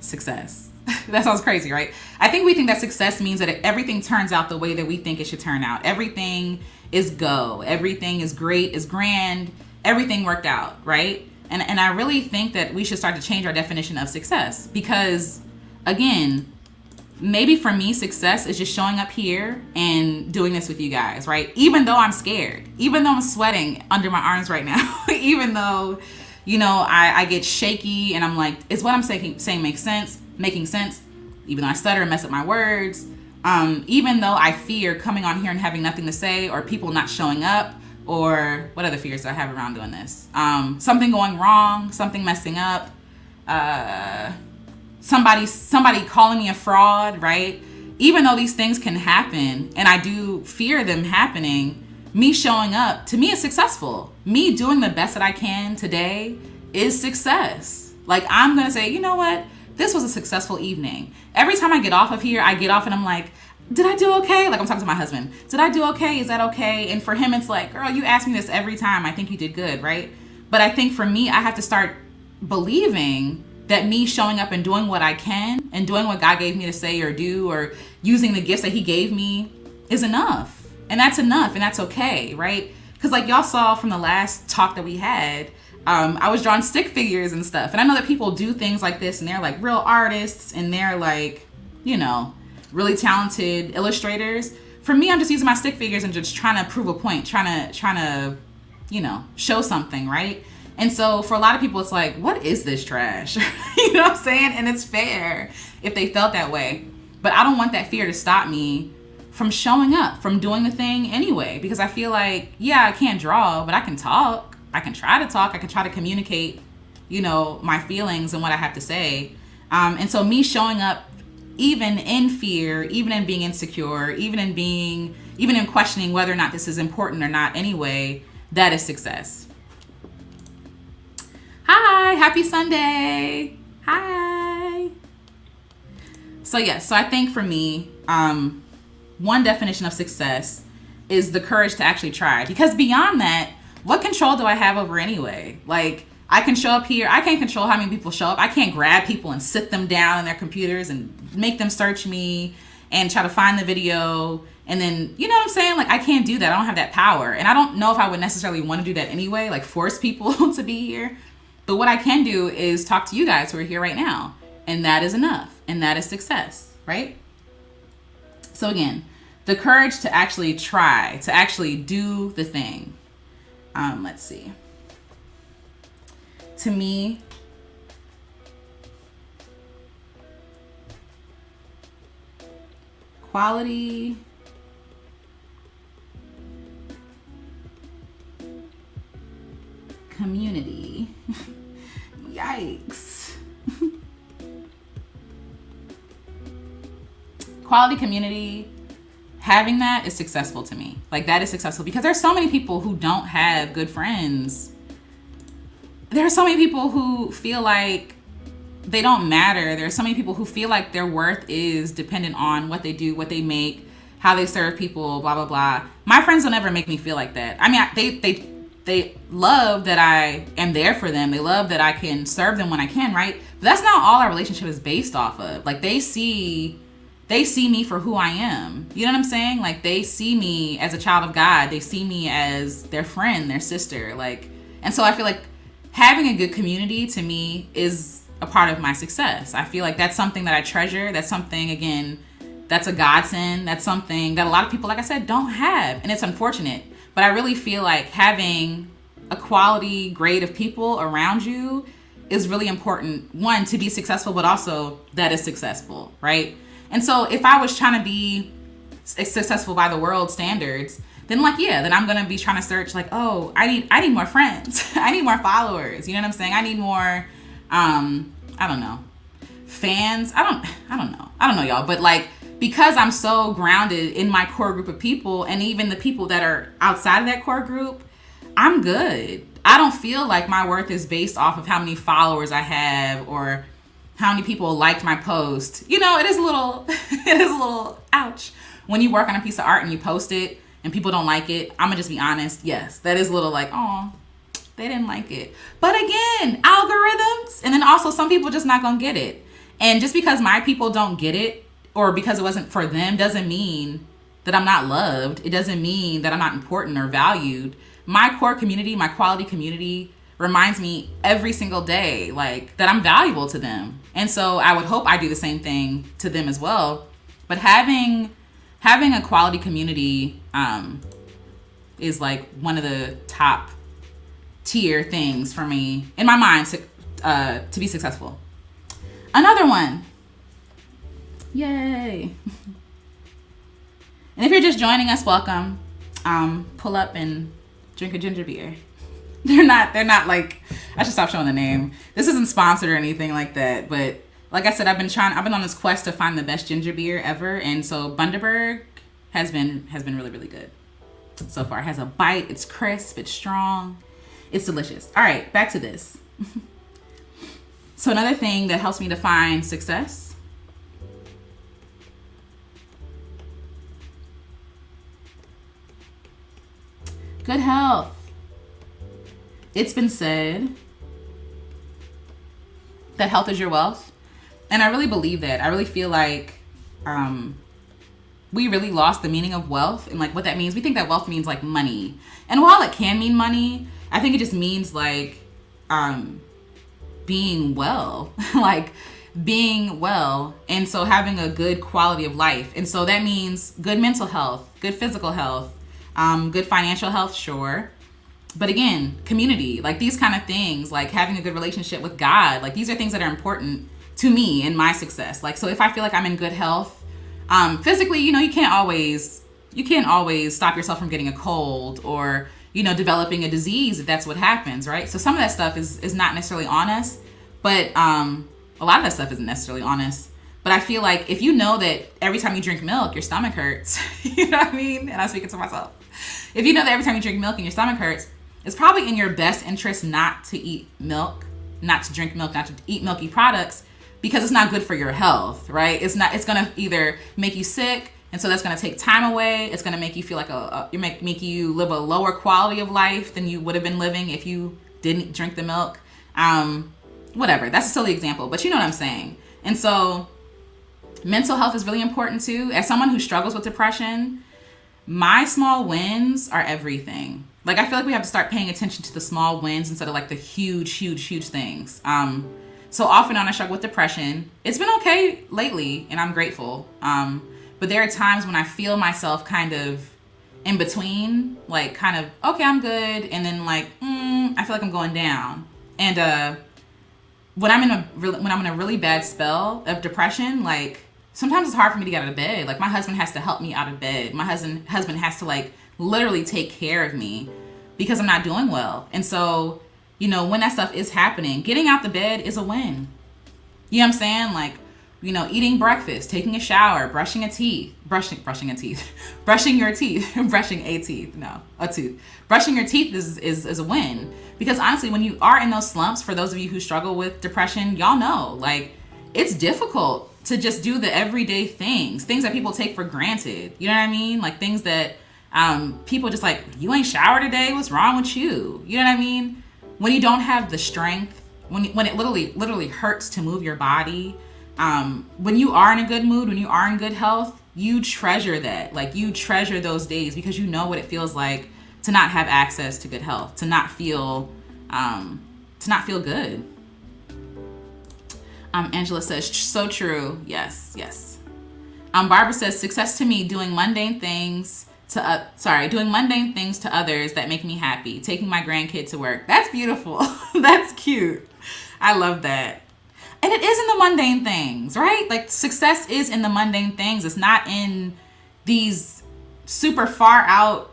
success. That sounds crazy, right? I think we think that success means that everything turns out the way that we think it should turn out. Everything is go. Everything is great, is grand. Everything worked out, right? And I really think that we should start to change our definition of success, because, again, maybe for me, success is just showing up here and doing this with you guys, right? Even though I'm scared, even though I'm sweating under my arms right now, even though, you know, I get shaky and I'm like, is what I'm saying making sense? Even though I stutter and mess up my words, even though I fear coming on here and having nothing to say, or people not showing up, or what other fears do I have around doing this? Something going wrong, something messing up, somebody calling me a fraud, right? Even though these things can happen, and I do fear them happening, me showing up, to me, is successful. Me doing the best that I can today is success. Like, I'm going to say, you know what? This was a successful evening. Every time I get off of here, I get off and I'm like, did I do okay? Like, I'm talking to my husband. Did I do okay? Is that okay? And for him, it's like, girl, you ask me this every time. I think you did good, right? But I think for me, I have to start believing that me showing up and doing what I can and doing what God gave me to say or do, or using the gifts that he gave me, is enough. And that's enough, and that's okay, right? Because like y'all saw from the last talk that we had, I was drawing stick figures and stuff. And I know that people do things like this and they're like real artists and they're like, you know, really talented illustrators. For me, I'm just using my stick figures and just trying to prove a point, trying to, you know, show something, right? And so for a lot of people, it's like, what is this trash? You know what I'm saying? And it's fair if they felt that way. But I don't want that fear to stop me from showing up, from doing the thing anyway. Because I feel like, yeah, I can't draw, but I can talk. I can try to talk. I can try to communicate, you know, my feelings and what I have to say. And so me showing up, even in fear, even in being insecure, even in questioning whether or not this is important or not anyway, that is success. Hi, happy Sunday. Hi. So yes, so I think for me, one definition of success is the courage to actually try. Because beyond that, what control do I have over anyway? Like, I can show up here. I can't control how many people show up. I can't grab people and sit them down in their computers and make them search me and try to find the video. And then, you know what I'm saying? Like, I can't do that. I don't have that power. And I don't know if I would necessarily want to do that anyway, like force people to be here. But what I can do is talk to you guys who are here right now. And that is enough. And that is success, right? So again, the courage to actually try, to actually do the thing. Let's see. To me, quality community. Yikes. Quality community, having that is successful to me. Like, that is successful because there's so many people who don't have good friends. There are so many people who feel like they don't matter. There are so many people who feel like their worth is dependent on what they do, what they make, how they serve people, blah, blah, blah. My friends don't ever make me feel like that. I mean, they love that I am there for them. They love that I can serve them when I can, right? But that's not all our relationship is based off of. Like, they see me for who I am. You know what I'm saying? Like, they see me as a child of God. They see me as their friend, their sister. Like, and so I feel like having a good community to me is a part of my success. I feel like that's something that I treasure. That's something, again, that's a godsend. That's something that a lot of people, like I said, don't have. And it's unfortunate. But I really feel like having a quality grade of people around you is really important. One, to be successful, but also that is successful, right? And so if I was trying to be successful by the world standards, then like, yeah, then I'm going to be trying to search like, oh, I need more friends. I need more followers. You know what I'm saying? I need more, I don't know, fans. I don't know, y'all. But like, because I'm so grounded in my core group of people and even the people that are outside of that core group, I'm good. I don't feel like my worth is based off of how many followers I have or how many people liked my post. You know, it is a little, ouch. When you work on a piece of art and you post it and people don't like it, I'm gonna just be honest. Yes, that is a little like, oh, they didn't like it. But again, algorithms. And then also some people just not gonna get it. And just because my people don't get it or because it wasn't for them doesn't mean that I'm not loved. It doesn't mean that I'm not important or valued. My core community, my quality community reminds me every single day, like, that I'm valuable to them. And so I would hope I do the same thing to them as well. But having a quality community is like one of the top tier things for me in my mind to be successful. Another one. Yay. And if you're just joining us, welcome. Pull up and drink a ginger beer. They're not like, I should stop showing the name. This isn't sponsored or anything like that, but like I said, I've been on this quest to find the best ginger beer ever, and so Bundaberg has been really, really good so far. It has a bite, it's crisp, it's strong, it's delicious. All right, back to this. So another thing that helps me define success, good health. It's been said that health is your wealth. And I really believe that. I really feel like we really lost the meaning of wealth and like what that means. We think that wealth means like money. And while it can mean money, I think it just means like being well, like being well. And so having a good quality of life. And so that means good mental health, good physical health, good financial health, sure. But again, community, like these kind of things, like having a good relationship with God, like these are things that are important to me and my success. Like, so if I feel like I'm in good health, physically, you know, you can't always stop yourself from getting a cold or, you know, developing a disease if that's what happens, right? So some of that stuff is not necessarily on us, but a lot of that stuff isn't necessarily on us. But I feel like if you know that every time you drink milk, your stomach hurts, you know what I mean? And I'm speaking to myself. If you know that every time you drink milk and your stomach hurts, it's probably in your best interest not to eat milk, not to drink milk, not to eat milky products, because it's not good for your health, right? It's going to either make you sick, and so that's going to take time away. It's going to make you feel like make you live a lower quality of life than you would have been living if you didn't drink the milk. Whatever. That's a silly example, but you know what I'm saying. And so mental health is really important too. As someone who struggles with depression, my small wins are everything. Like, I feel like we have to start paying attention to the small wins instead of like the huge, huge, huge things. So often when I struggle with depression, it's been okay lately and I'm grateful. But there are times when I feel myself kind of in between, like kind of, okay, I'm good. And then like, I feel like I'm going down. And when I'm in a really bad spell of depression, like sometimes it's hard for me to get out of bed. Like my husband has to help me out of bed. My husband has to like literally take care of me because I'm not doing well. And so, you know, when that stuff is happening, getting out the bed is a win. You know what I'm saying? Like, you know, eating breakfast, taking a shower, brushing your teeth, brushing your teeth, brushing a tooth. Brushing your teeth is a win. Because honestly, when you are in those slumps, for those of you who struggle with depression, y'all know, like, it's difficult to just do the everyday things that people take for granted. You know what I mean? Like things that people just like, you ain't showered today, what's wrong with you? You know what I mean? When you don't have the strength, when it literally hurts to move your body, when you are in a good mood, when you are in good health, you treasure that. Like you treasure those days because you know what it feels like to not have access to good health, to not feel good. Angela says, so true. Yes. Barbara says, success to me, doing mundane things to others that make me happy. Taking my grandkid to work. That's beautiful. That's cute. I love that. And it is in the mundane things, right? Like success is in the mundane things. It's not in these super far out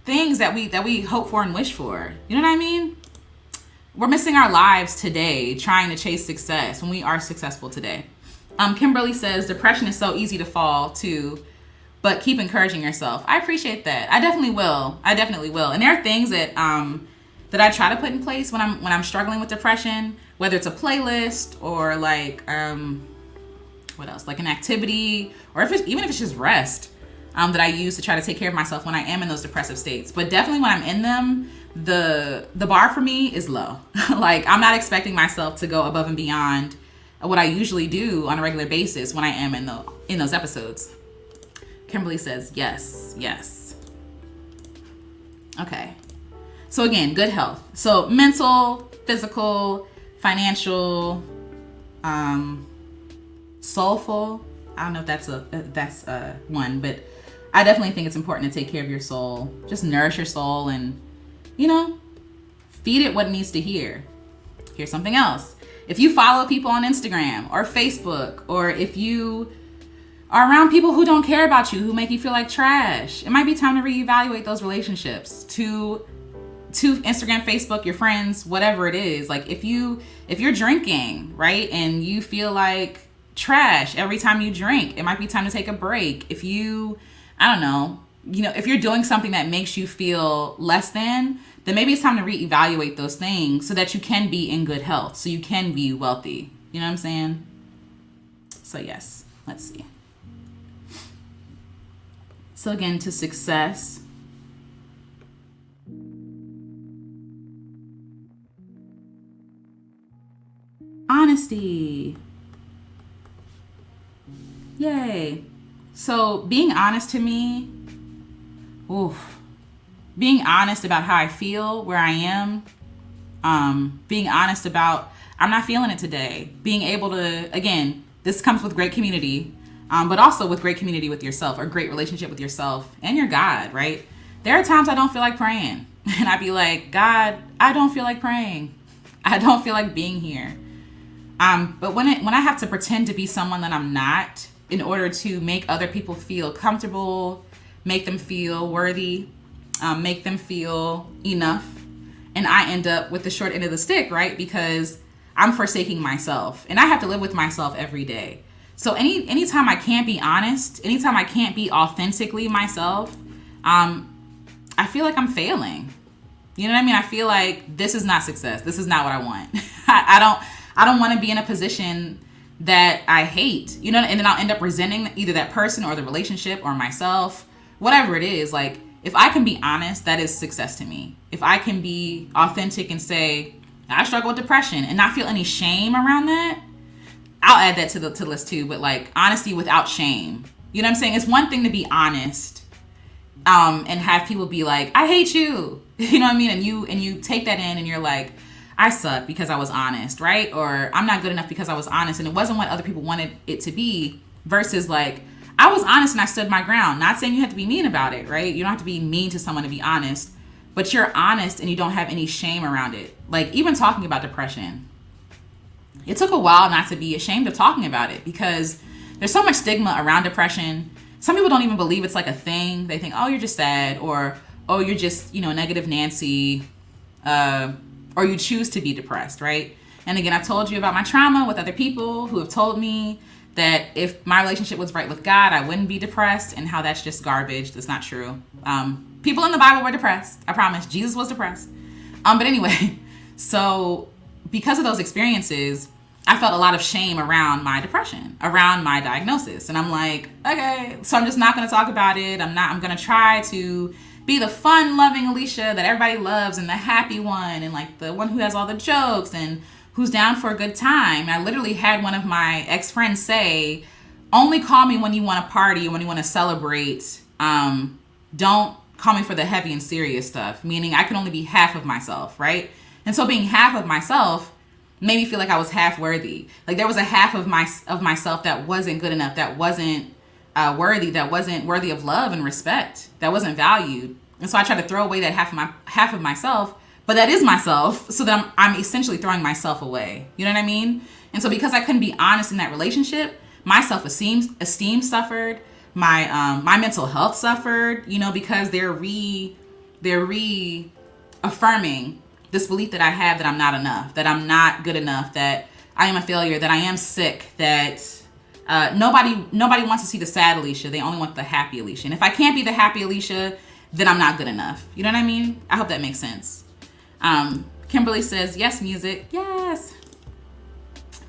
things that we hope for and wish for. You know what I mean? We're missing our lives today trying to chase success when we are successful today. Kimberly says, depression is so easy to fall to, but keep encouraging yourself. I appreciate that. I definitely will. And there are things that I try to put in place when I'm struggling with depression, whether it's a playlist or like what else, like an activity, or even if it's just rest that I use to try to take care of myself when I am in those depressive states. But definitely when I'm in them, the bar for me is low. Like I'm not expecting myself to go above and beyond what I usually do on a regular basis when I am in those episodes. Kimberly says, yes. Okay. So again, good health. So mental, physical, financial, soulful. I don't know if that's one, but I definitely think it's important to take care of your soul. Just nourish your soul and, you know, feed it what it needs to hear. Here's something else. If you follow people on Instagram or Facebook, or if you are around people who don't care about you, who make you feel like trash, it might be time to reevaluate those relationships to Instagram, Facebook, your friends, whatever it is. Like if you're drinking, right, and you feel like trash every time you drink, it might be time to take a break. If you, I don't know, you know, if you're doing something that makes you feel less than, then maybe it's time to reevaluate those things so that you can be in good health, so you can be wealthy. You know what I'm saying? So yes, let's see. So again, to success. Honesty. Yay. So being honest to me, oof, being honest about how I feel, where I am, being honest about I'm not feeling it today. Being able to, again, this comes with great community, but also with great community with yourself, or great relationship with yourself and your God, right? There are times I don't feel like praying. And I'd be like, God, I don't feel like praying. I don't feel like being here. But when I have to pretend to be someone that I'm not in order to make other people feel comfortable, make them feel worthy, make them feel enough, and I end up with the short end of the stick, right? Because I'm forsaking myself, and I have to live with myself every day. So anytime I can't be honest, anytime I can't be authentically myself, I feel like I'm failing. You know what I mean? I feel like this is not success. This is not what I want. I don't want to be in a position that I hate, you know, and then I'll end up resenting either that person or the relationship or myself, whatever it is. Like, if I can be honest, that is success to me. If I can be authentic and say, I struggle with depression, and not feel any shame around that, I'll add that to the list too. But like, honesty without shame. You know what I'm saying? It's one thing to be honest, and have people be like, I hate you. You know what I mean? And you take that in and you're like, I suck because I was honest, right? Or I'm not good enough because I was honest and it wasn't what other people wanted it to be, versus like, I was honest and I stood my ground. Not saying you have to be mean about it, right? You don't have to be mean to someone to be honest, but you're honest and you don't have any shame around it. Like, even talking about depression, it took a while not to be ashamed of talking about it, because there's so much stigma around depression. Some people don't even believe it's like a thing. They think, oh, you're just sad, or, oh, you're just, you know, negative Nancy, or you choose to be depressed, right? And again, I've told you about my trauma with other people who have told me that if my relationship was right with God, I wouldn't be depressed, and how that's just garbage. That's not true. People in the Bible were depressed. I promise. Jesus was depressed. But anyway, so because of those experiences, I felt a lot of shame around my depression, around my diagnosis. And I'm like, okay, so I'm just not going to talk about it. I'm going to try to be the fun loving Alecia that everybody loves, and the happy one, and like the one who has all the jokes and who's down for a good time. And I literally had one of my ex-friends say, only call me when you want to party, when you want to celebrate. Don't call me for the heavy and serious stuff, meaning I can only be half of myself, right? And so being half of myself made me feel like I was half worthy. Like, there was a half of myself that wasn't good enough, that wasn't worthy, that wasn't worthy of love and respect, that wasn't valued. And so I tried to throw away that half of myself, but that is myself. So that I'm essentially throwing myself away. You know what I mean? And so because I couldn't be honest in that relationship, my self-esteem suffered. My mental health suffered, you know, because they're reaffirming this belief that I have that I'm not enough, that I'm not good enough, that I am a failure, that I am sick, that nobody wants to see the sad Alecia. They only want the happy Alecia. And if I can't be the happy Alecia, then I'm not good enough. You know what I mean? I hope that makes sense. Kimberly says, yes, music. Yes.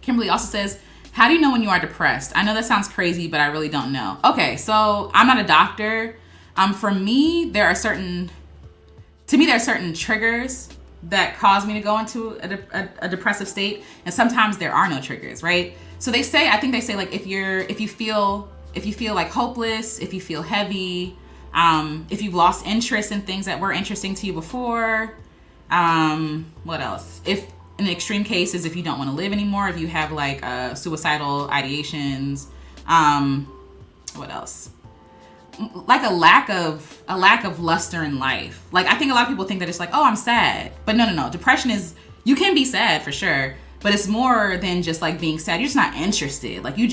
Kimberly also says, how do you know when you are depressed? I know that sounds crazy, but I really don't know. Okay, so I'm not a doctor. For me, there are certain triggers that cause me to go into a depressive state, and sometimes there are no triggers, right? So I think they say like, if you feel like hopeless, if you feel heavy, if you've lost interest in things that were interesting to you before, what else? If in extreme cases, if you don't want to live anymore, if you have like suicidal ideations, what else? Like a lack of luster in life. Like, I think a lot of people think that it's like, oh, I'm sad, but no. Depression is, you can be sad for sure, but it's more than just like being sad. You're just not interested. Like, you're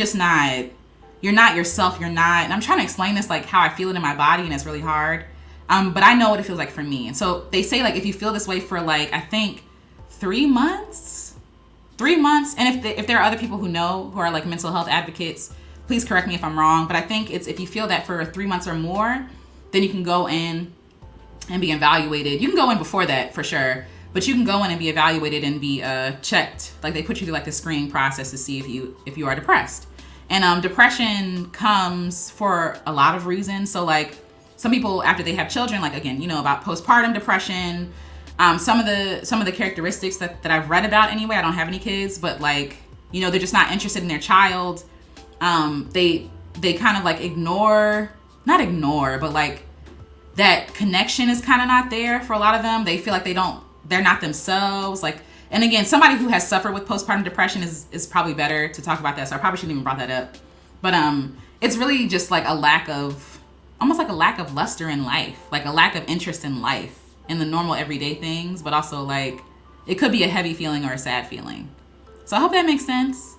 not yourself. You're not, and I'm trying to explain this, like how I feel it in my body, and it's really hard. But I know what it feels like for me. And so they say like, if you feel this way for like, I think 3 months, and if there are other people who know, who are like mental health advocates, please correct me if I'm wrong, but I think it's, if you feel that for 3 months or more, then you can go in and be evaluated. You can go in before that for sure, but you can go in and be evaluated and be checked. Like, they put you through like the screening process to see if you are depressed. And depression comes for a lot of reasons. So like, some people, after they have children, like, again, you know about postpartum depression, Some of the characteristics that I've read about anyway, I don't have any kids, but like, you know, they're just not interested in their child. They kind of like not ignore, but like that connection is kind of not there for a lot of them. They feel like they're not themselves. Like, and again, somebody who has suffered with postpartum depression is probably better to talk about that. So I probably shouldn't even brought that up. But it's really just like almost like a lack of luster in life, like a lack of interest in life, in the normal everyday things, but also like it could be a heavy feeling or a sad feeling. So I hope that makes sense.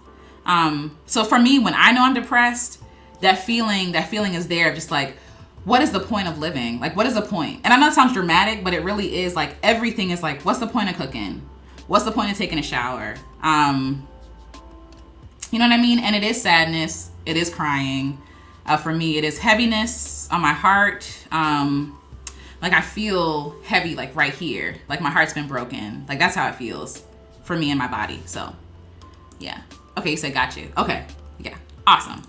So for me, when I know I'm depressed, that feeling is there of just like, what is the point of living? Like, what is the point? And I know it sounds dramatic, but it really is like, everything is like, what's the point of cooking? What's the point of taking a shower? You know what I mean? And it is sadness. It is crying. For me, it is heaviness on my heart. Like I feel heavy, like right here, like my heart's been broken. Like that's how it feels for me in my body. So yeah. Okay, you said got you. Okay, yeah, awesome.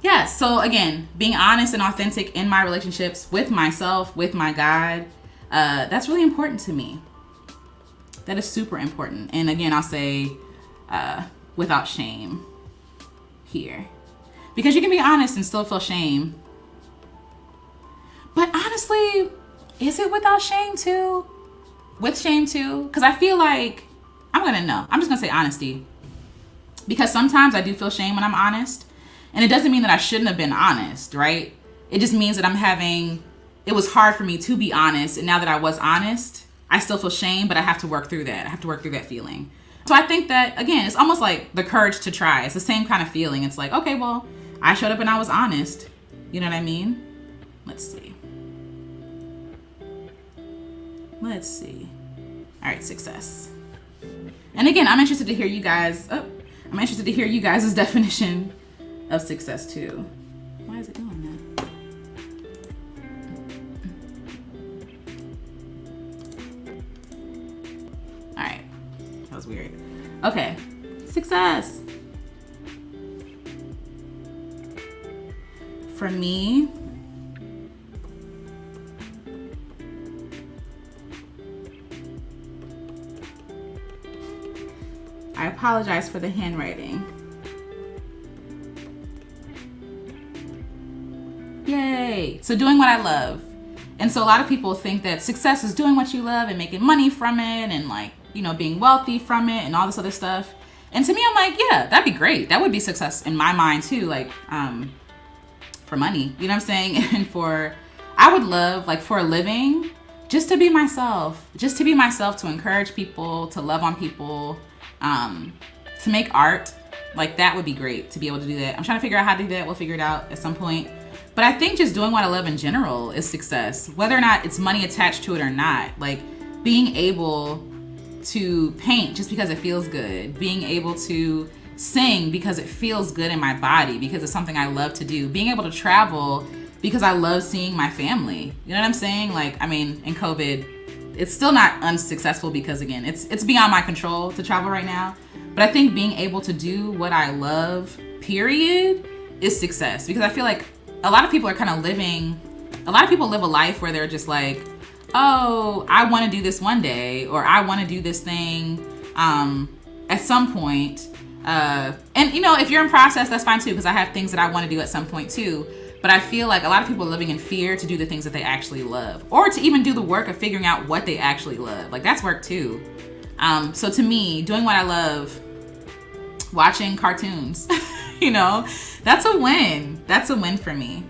Yeah, so again, being honest and authentic in my relationships with myself, with my God, that's really important to me. That is super important. And again, I'll say without shame here. Because you can be honest and still feel shame. But honestly, is it without shame too? With shame too? Because I feel like, I'm just gonna say honesty. Because sometimes I do feel shame when I'm honest. And it doesn't mean that I shouldn't have been honest, right? It just means that it was hard for me to be honest. And now that I was honest, I still feel shame, but I have to work through that. I have to work through that feeling. So I think that, again, it's almost like the courage to try. It's the same kind of feeling. It's like, okay, well, I showed up and I was honest. You know what I mean? Let's see. All right, success. And again, I'm interested to hear you guys' definition of success too. Why is it doing that? All right, that was weird. Okay, success. For me, I apologize for the handwriting. Yay. So doing what I love. And so a lot of people think that success is doing what you love and making money from it and like, you know, being wealthy from it and all this other stuff. And to me, I'm like, yeah, that'd be great. That would be success in my mind too. Like, for money, you know what I'm saying? And I would love, like, for a living, just to be myself, to encourage people, to love on people, to make art. Like, that would be great to be able to do that. I'm trying to figure out how to do that. We'll figure it out at some point. But I think just doing what I love in general is success, whether or not it's money attached to it or not. Like, being able to paint just because it feels good, being able to sing because it feels good in my body, because it's something I love to do, being able to travel because I love seeing my family. You know what I'm saying? Like, I mean, in COVID, it's still not unsuccessful because, again, it's beyond my control to travel right now. But I think being able to do what I love, period, is success. Because I feel like a lot of people live a life where they're just like, oh, I want to do this one day, or I want to do this thing at some point. And, you know, if you're in process, that's fine too, because I have things that I want to do at some point too. But I feel like a lot of people are living in fear to do the things that they actually love, or to even do the work of figuring out what they actually love. Like, that's work too. So to me, doing what I love, watching cartoons, you know, that's a win. That's a win for me.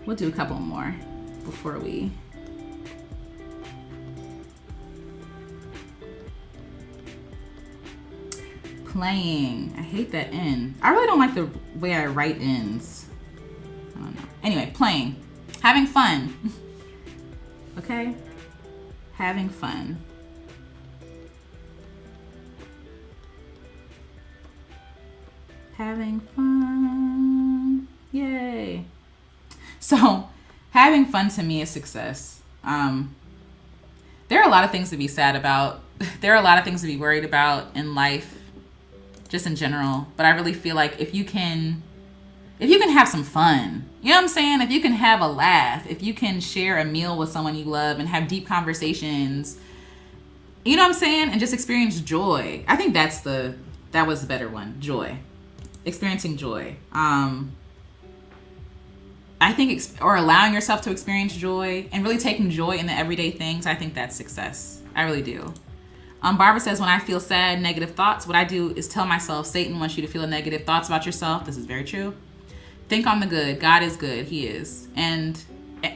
We'll do a couple more before we... Playing. I hate that end. I really don't like the way I write ends. I don't know. Anyway, playing. Having fun. Okay? Having fun. Having fun. Yay. So, having fun to me is success. There are a lot of things to be sad about. There are a lot of things to be worried about in life, just in general. But I really feel like if you can have some fun, You know what I'm saying? If you can have a laugh, if you can share a meal with someone you love and have deep conversations, you know what I'm saying? And just experience joy. I think that was the better one. Joy. Experiencing joy. I think, or allowing yourself to experience joy and really taking joy in the everyday things. I think that's success. I really do. Barbara says, when I feel sad, negative thoughts, what I do is tell myself, Satan wants you to feel negative thoughts about yourself. This is very true. Think on the good. God is good. He is. And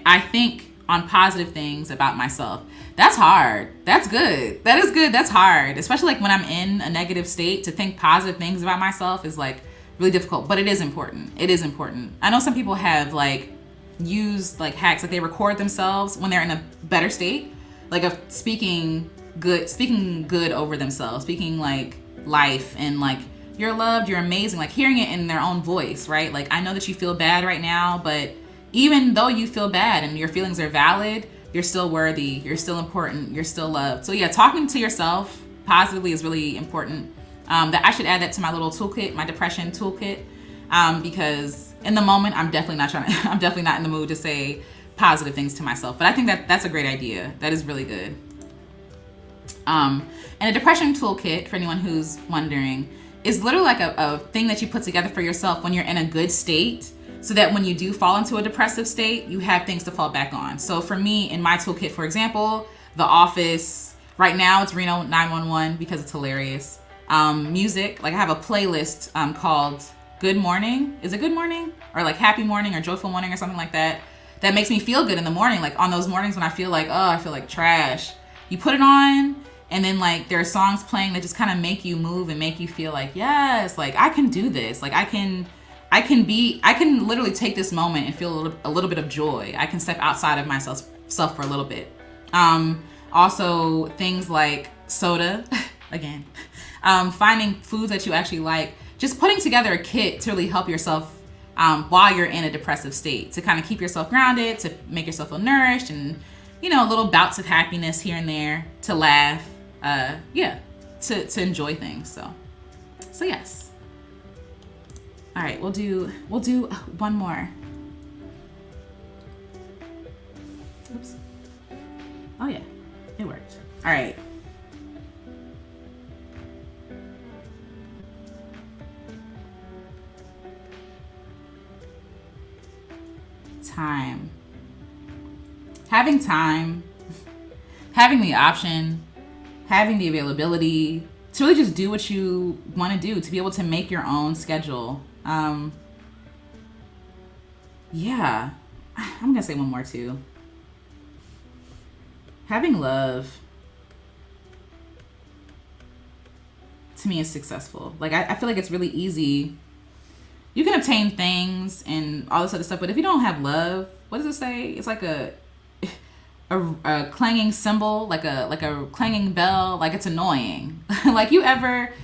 I think on positive things about myself. That's hard. That's good. That is good. That's hard. Especially like when I'm in a negative state, to think positive things about myself is like really difficult, but it is important. It is important. I know some people have like used like hacks, like they record themselves when they're in a better state, like of speaking good over themselves, speaking like life and like, you're loved, you're amazing, like hearing it in their own voice, right? Like, I know that you feel bad right now, but even though you feel bad and your feelings are valid, you're still worthy, you're still important, you're still loved. So yeah, talking to yourself positively is really important. That I should add that to my little toolkit, my depression toolkit, because in the moment, I'm definitely not in the mood to say positive things to myself. But I think that's a great idea. That is really good. And a depression toolkit, for anyone who's wondering, is literally like a thing that you put together for yourself when you're in a good state, so that when you do fall into a depressive state, you have things to fall back on. So for me, in my toolkit, for example, The Office, right now it's Reno 911 because it's hilarious. Music, like I have a playlist called Good Morning. Is it Good Morning? Or like Happy Morning or Joyful Morning or something like that. That makes me feel good in the morning. Like on those mornings when I feel like, I feel like trash. You put it on, and then like there are songs playing that just kind of make you move and make you feel like, yes, like I can do this. Like I can literally take this moment and feel a little bit of joy. I can step outside of myself for a little bit. Also things like soda, again, finding foods that you actually like, just putting together a kit to really help yourself while you're in a depressive state, to kind of keep yourself grounded, to make yourself feel nourished, and little bouts of happiness here and there, to laugh, to enjoy things. So yes. All right, we'll do one more. Oops. Oh yeah, it worked. All right. Time. Having the option, having the availability to really just do what you want to do, to be able to make your own schedule. Yeah, I'm gonna say one more too. Having love, to me, is successful. Like I feel like it's really easy. You can obtain things and all this other stuff, but if you don't have love, what does it say? It's like a clanging cymbal, like a clanging bell. Like it's annoying. Like you ever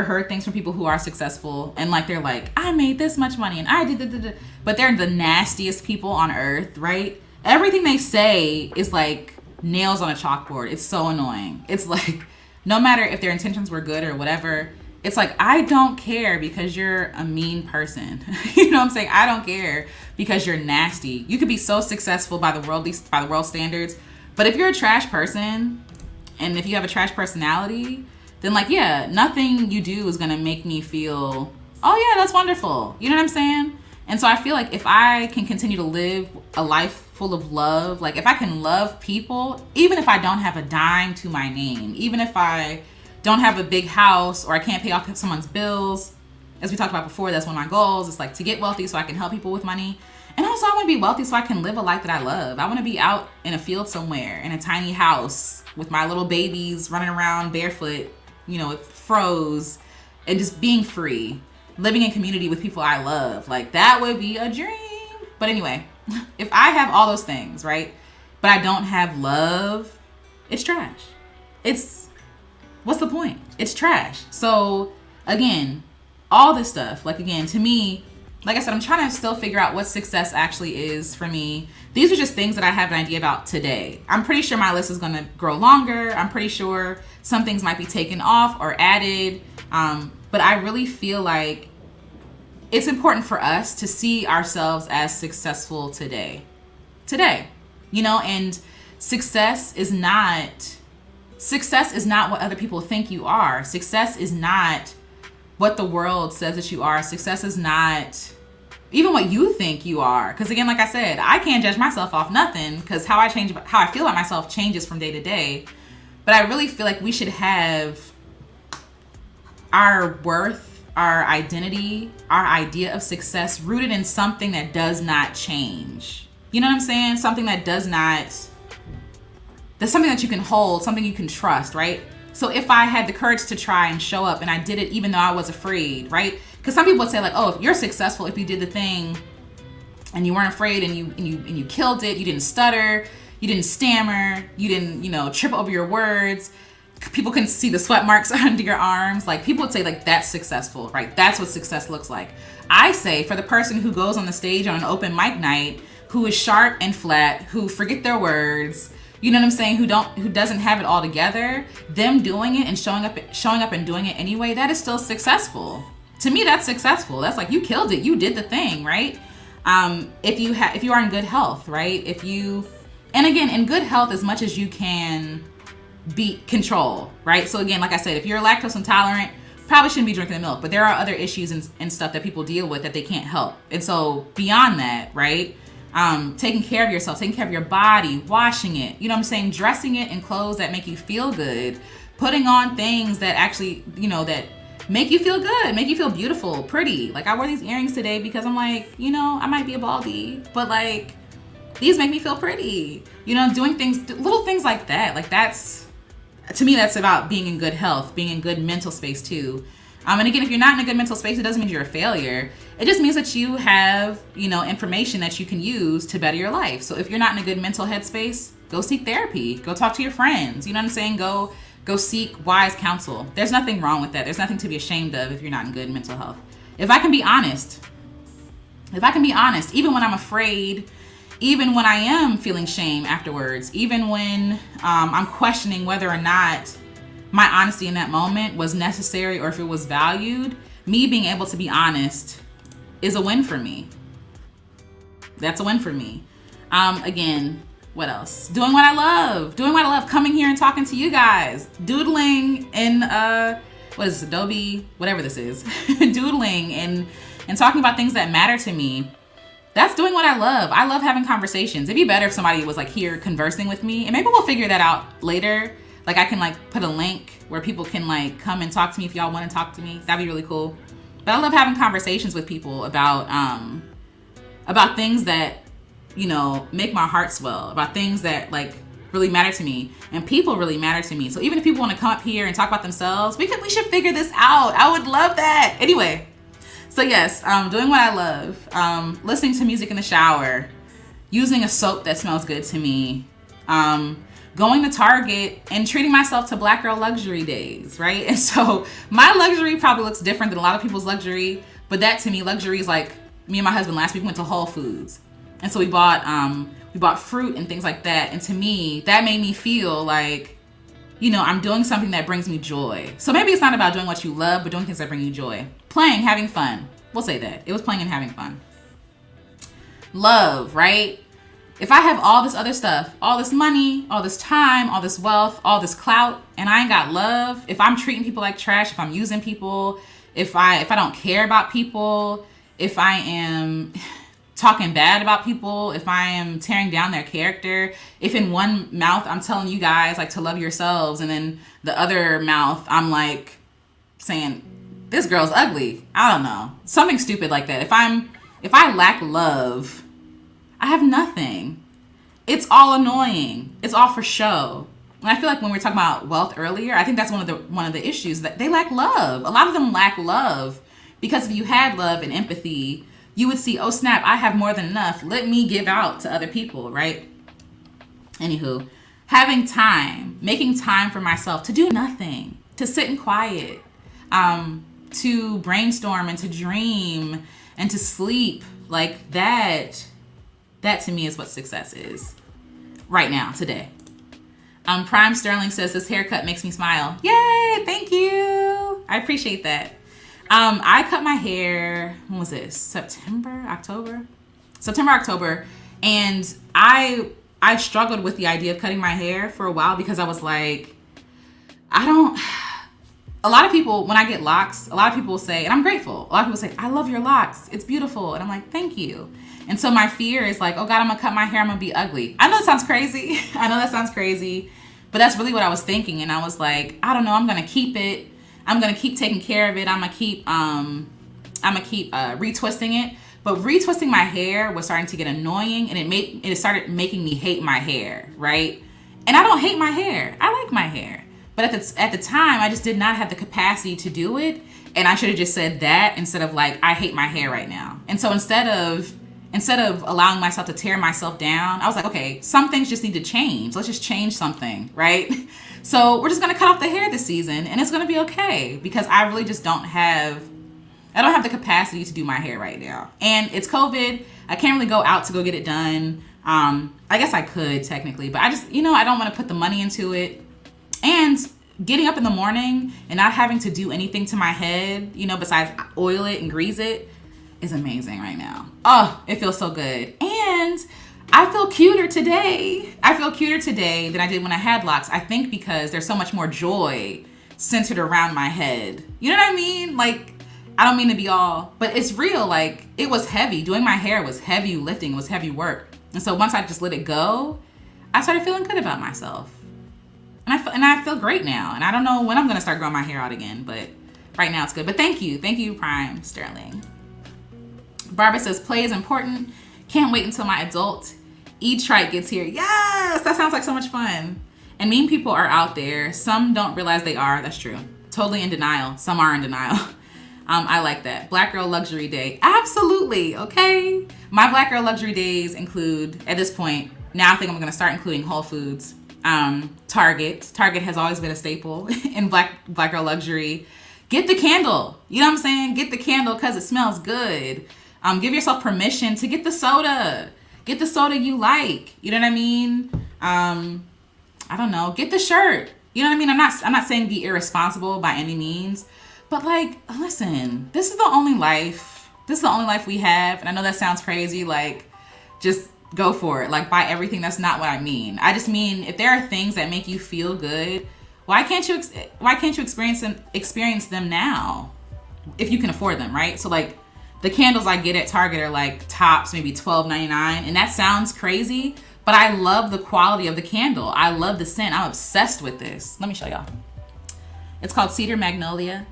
heard things from people who are successful and like they're like, I made this much money and I did, but they're the nastiest people on earth, right? Everything they say is like nails on a chalkboard. It's so annoying. It's like, no matter if their intentions were good or whatever, it's like, I don't care because you're a mean person. You know what I'm saying? I don't care because you're nasty. You could be so successful by the world standards, but if you're a trash person and if you have a trash personality, then like, yeah, nothing you do is gonna make me feel, oh yeah, that's wonderful. You know what I'm saying? And so I feel like if I can continue to live a life full of love, like if I can love people, even if I don't have a dime to my name, even if I don't have a big house or I can't pay off someone's bills, as we talked about before, that's one of my goals. It's like to get wealthy so I can help people with money. And also I want to be wealthy so I can live a life that I love. I want to be out in a field somewhere in a tiny house with my little babies running around barefoot, with froze, and just being free, living in community with people I love. Like that would be a dream. But anyway, if I have all those things, right, but I don't have love, it's trash. What's the point? It's trash. So again, all this stuff, like again, to me, like I said, I'm trying to still figure out what success actually is for me. These are just things that I have an idea about today. I'm pretty sure my list is going to grow longer. I'm pretty sure some things might be taken off or added. But I really feel like it's important for us to see ourselves as successful today, and success is not what other people think you are. Success is not what the world says that you are. Success is not even what you think you are. Because again, like I said, I can't judge myself off nothing, because how I feel about myself changes from day to day. But I really feel like we should have our worth, our identity, our idea of success rooted in something that does not change. You know what I'm saying? Something that's something that you can hold, something you can trust, right? So if I had the courage to try and show up, and I did it even though I was afraid, right? Because some people would say like, oh, if you're successful, if you did the thing and you weren't afraid and you killed it, you didn't stutter, you didn't stammer, you didn't, trip over your words, people can see the sweat marks under your arms. Like, people would say like, that's successful, right? That's what success looks like. I say for the person who goes on the stage on an open mic night, who is sharp and flat, who forget their words, you know what I'm saying, who doesn't have it all together, them doing it and showing up and doing it anyway, that is still successful. To me, that's successful. That's like, you killed it. You did the thing, right? If you are in good health, right? And again, in good health as much as you can control, right? So again, like I said, if you're lactose intolerant, probably shouldn't be drinking the milk, but there are other issues and stuff that people deal with that they can't help. And so beyond that, right? Taking care of yourself, taking care of your body, washing it, you know what I'm saying? Dressing it in clothes that make you feel good, putting on things that actually, that make you feel good, make you feel beautiful, pretty. Like, I wore these earrings today because I'm like, I might be a baldy, but like, these make me feel pretty, doing things, little things like that. Like, to me, that's about being in good health, being in good mental space too. And again, if you're not in a good mental space, it doesn't mean you're a failure. It just means that you have, information that you can use to better your life. So if you're not in a good mental headspace, go seek therapy. Go talk to your friends. You know what I'm saying? Go seek wise counsel. There's nothing wrong with that. There's nothing to be ashamed of if you're not in good mental health. If I can be honest, even when I'm afraid, even when I am feeling shame afterwards, even when I'm questioning whether or not my honesty in that moment was necessary or if it was valued, me being able to be honest is a win for me. That's a win for me. Again, what else? Doing what I love, coming here and talking to you guys, doodling in, what is this, Adobe, whatever this is, doodling and talking about things that matter to me. That's doing what I love. I love having conversations. It'd be better if somebody was like here conversing with me, and maybe we'll figure that out later. Like, I can like put a link where people can like come and talk to me if y'all want to talk to me. That'd be really cool. But I love having conversations with people about things that, make my heart swell, about things that like really matter to me, and people really matter to me. So even if people want to come up here and talk about themselves, we should figure this out. I would love that. Anyway, so yes, doing what I love, listening to music in the shower, using a soap that smells good to me, going to Target and treating myself to Black Girl Luxury days, right? And so my luxury probably looks different than a lot of people's luxury, but that to me, luxury is like, me and my husband last week went to Whole Foods. And so we bought fruit and things like that. And to me, that made me feel like, I'm doing something that brings me joy. So maybe it's not about doing what you love, but doing things that bring you joy. Playing, having fun. We'll say that. It was playing and having fun. Love, right? If I have all this other stuff, all this money, all this time, all this wealth, all this clout, and I ain't got love, if I'm treating people like trash, if I'm using people, if I don't care about people, if I am talking bad about people, if I am tearing down their character, if in one mouth I'm telling you guys like to love yourselves, and then the other mouth I'm like saying this girl's ugly, I don't know, something stupid like that. If I lack love, I have nothing. It's all annoying. It's all for show. And I feel like when we were talking about wealth earlier, I think that's one of the issues, that they lack love. A lot of them lack love, because if you had love and empathy, you would see, oh snap, I have more than enough. Let me give out to other people, right? Anywho, having time, making time for myself to do nothing, to sit in quiet, to brainstorm and to dream and to sleep, like that to me is what success is right now, today. Prime Sterling says, this haircut makes me smile. Yay, thank you. I appreciate that. I cut my hair, when was it? September, October. And I struggled with the idea of cutting my hair for a while because I was like, a lot of people, when I get locks, a lot of people say, and I'm grateful, a lot of people say, I love your locks, it's beautiful. And I'm like, thank you. And so my fear is like, oh God, I'm gonna cut my hair, I'm gonna be ugly. I know that sounds crazy. But that's really what I was thinking. And I was like, I don't know, I'm gonna keep it. I'm gonna keep taking care of it. I'm gonna keep retwisting it. But retwisting my hair was starting to get annoying, and it started making me hate my hair, right? And I don't hate my hair. I like my hair. But at the time, I just did not have the capacity to do it. And I should have just said that instead of like, I hate my hair right now. And so instead of allowing myself to tear myself down, I was like, okay, some things just need to change. Let's just change something, right? So we're just gonna cut off the hair this season, and it's gonna be okay, because I really just don't have the capacity to do my hair right now. And it's COVID. I can't really go out to go get it done. I guess I could technically, but I just, I don't want to put the money into it. And getting up in the morning and not having to do anything to my head, besides oil it and grease it, is amazing right now. Oh, it feels so good. And I feel cuter today. Than I did when I had locks. I think because there's so much more joy centered around my head. You know what I mean? Like, I don't mean to be all, but it's real. Like, it was heavy. Doing my hair was heavy lifting. It was heavy work. And so once I just let it go, I started feeling good about myself. And I feel great now. And I don't know when I'm going to start growing my hair out again, but right now it's good. But thank you, Prime Sterling. Barbara says, play is important. Can't wait until my adult e-trike gets here. Yes, that sounds like so much fun. And mean people are out there. Some don't realize they are. That's true. Totally in denial. Some are in denial. I like that. Black Girl Luxury Day. Absolutely. Okay. My Black Girl Luxury days include, at this point, now I think I'm going to start including Whole Foods. Target. Target has always been a staple in Black Girl Luxury. Get the candle. You know what I'm saying? Get the candle because it smells good. Give yourself permission to get the soda. Get the soda you like. You know what I mean? I don't know. Get the shirt. You know what I mean? I'm not saying be irresponsible by any means, but like, listen, this is the only life. This is the only life we have. And I know that sounds crazy. Like, just go for it. Like, buy everything. That's not what I mean. I just mean, if there are things that make you feel good, why can't you experience them now if you can afford them, right? So like, the candles I get at Target are like tops maybe $12.99, and that sounds crazy, but I love the quality of the candle. I love the scent. I'm obsessed with this. Let me show y'all. It's called Cedar Magnolia,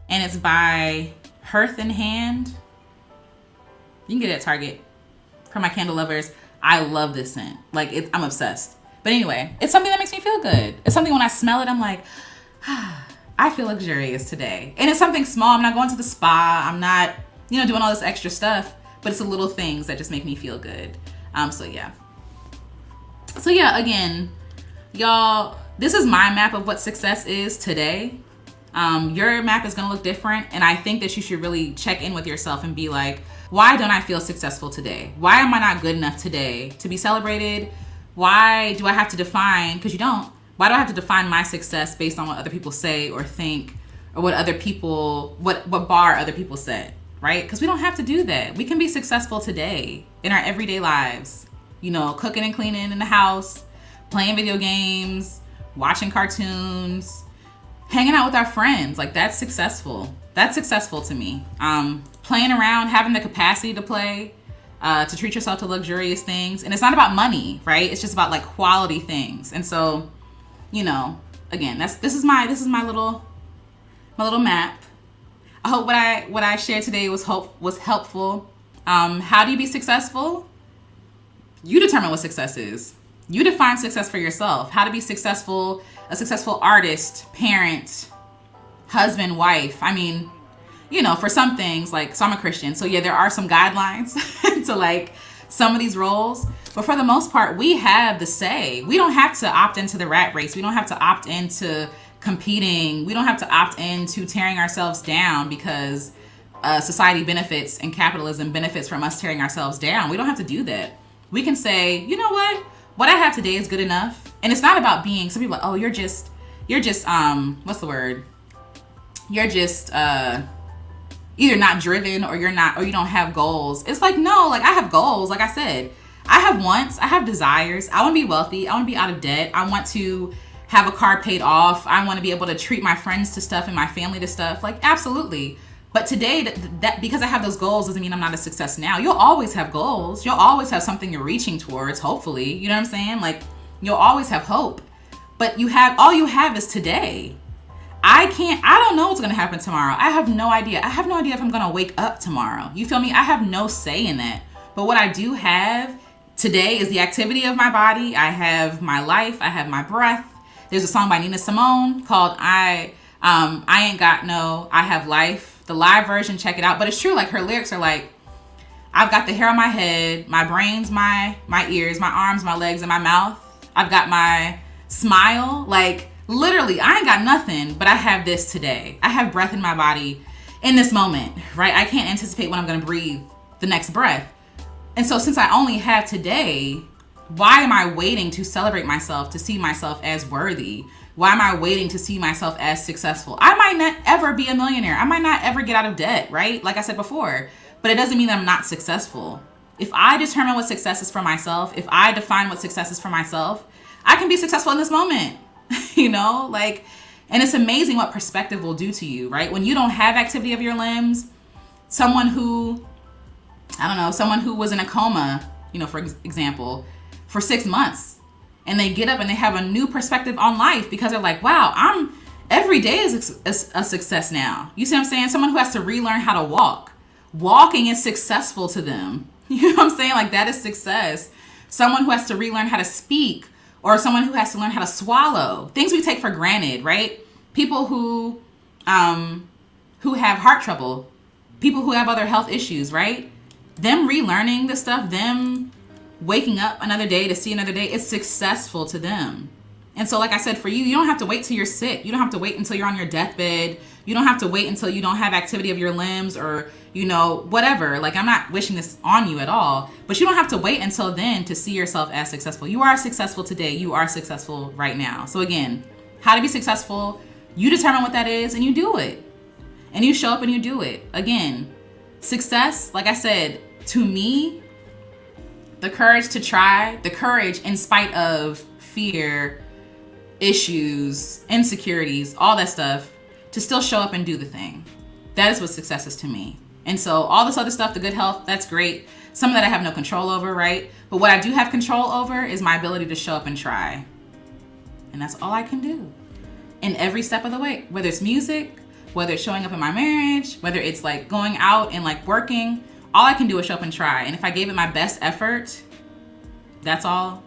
and it's by Hearth and Hand. You can get it at Target. For my candle lovers, I love this scent. Like, I'm obsessed. But anyway, it's something that makes me feel good. It's something when I smell it, I'm like, I feel luxurious today. And it's something small. I'm not going to the spa. I'm not, doing all this extra stuff, but it's the little things that just make me feel good. So yeah, again, y'all, this is my map of what success is today. Your map is going to look different. And I think that you should really check in with yourself and be like, why don't I feel successful today? Why am I not good enough today to be celebrated? Why do I have to define, because you don't, why do I have to define my success based on what other people say or think, or what bar other people set, right? Because we don't have to do that. We can be successful today in our everyday lives, cooking and cleaning in the house, playing video games, watching cartoons, hanging out with our friends. Like, that's successful. That's successful to me. Playing around, having the capacity to play, to treat yourself to luxurious things. And it's not about money, right? It's just about like quality things. And so, again, this is my little map. I hope what I shared today was helpful. How do you be successful? You determine what success is. You define success for yourself. How to be successful, a successful artist, parent, husband, wife. I mean, for some things, like, so I'm a Christian. So yeah, there are some guidelines to like some of these roles, but for the most part, we have the say. We don't have to opt into the rat race. We don't have to opt into competing. We don't have to opt into tearing ourselves down because society benefits and capitalism benefits from us tearing ourselves down. We don't have to do that. We can say, you know what I have today is good enough. And it's not about being, some people are like, oh, you're just, what's the word? you're just either not driven or you don't have goals. It's like, no, like I have goals. Like I said, I have wants, I have desires. I want to be wealthy. I want to be out of debt. I want to have a car paid off. I want to be able to treat my friends to stuff and my family to stuff. Like, absolutely. But today, that because I have those goals doesn't mean I'm not a success now. You'll always have goals. You'll always have something you're reaching towards, hopefully. You know what I'm saying? Like, you'll always have hope. But all you have is today. I don't know what's going to happen tomorrow. I have no idea. I have no idea if I'm going to wake up tomorrow. You feel me? I have no say in that. But what I do have today is the activity of my body. I have my life. I have my breath. There's a song by Nina Simone called I Ain't Got No, I Have Life. The live version, check it out. But it's true, like her lyrics are like, I've got the hair on my head, my brains, my ears, my arms, my legs, and my mouth. I've got my smile. Like, literally, I ain't got nothing, but I have this today. I have breath in my body in this moment, right? I can't anticipate when I'm going to breathe the next breath. And so since I only have today, why am I waiting to celebrate myself, to see myself as worthy? Why am I waiting to see myself as successful? I might not ever be a millionaire. I might not ever get out of debt, right? Like I said before, but it doesn't mean that I'm not successful. If I determine what success is for myself, if I define what success is for myself, I can be successful in this moment, you know, like, and it's amazing what perspective will do to you, right? When you don't have activity of your limbs, someone who was in a coma, you know, for example, for 6 months, and they get up and they have a new perspective on life because they're like, wow, every day is a success now. You see what I'm saying? Someone who has to relearn how to walk. Walking is successful to them. You know what I'm saying? Like, that is success. Someone who has to relearn how to speak, or someone who has to learn how to swallow. Things we take for granted, right? People who have heart trouble, people who have other health issues, right? Them relearning this stuff, them waking up another day to see another day, it's successful to them. And so, like I said, for you, you don't have to wait till you're sick. You don't have to wait until you're on your deathbed. You don't have to wait until you don't have activity of your limbs or, you know, whatever. Like, I'm not wishing this on you at all, but you don't have to wait until then to see yourself as successful. You are successful today. You are successful right now. So again, how to be successful, you determine what that is and you do it. And you show up and you do it. Again, success, like I said, to me, the courage to try, the courage in spite of fear, issues, insecurities, all that stuff, to still show up and do the thing. That is what success is to me. And so all this other stuff, the good health, that's great. Some of that I have no control over, right? But what I do have control over is my ability to show up and try. And that's all I can do in every step of the way, whether it's music, whether it's showing up in my marriage, whether it's like going out and like working, all I can do is show up and try. And if I gave it my best effort, that's all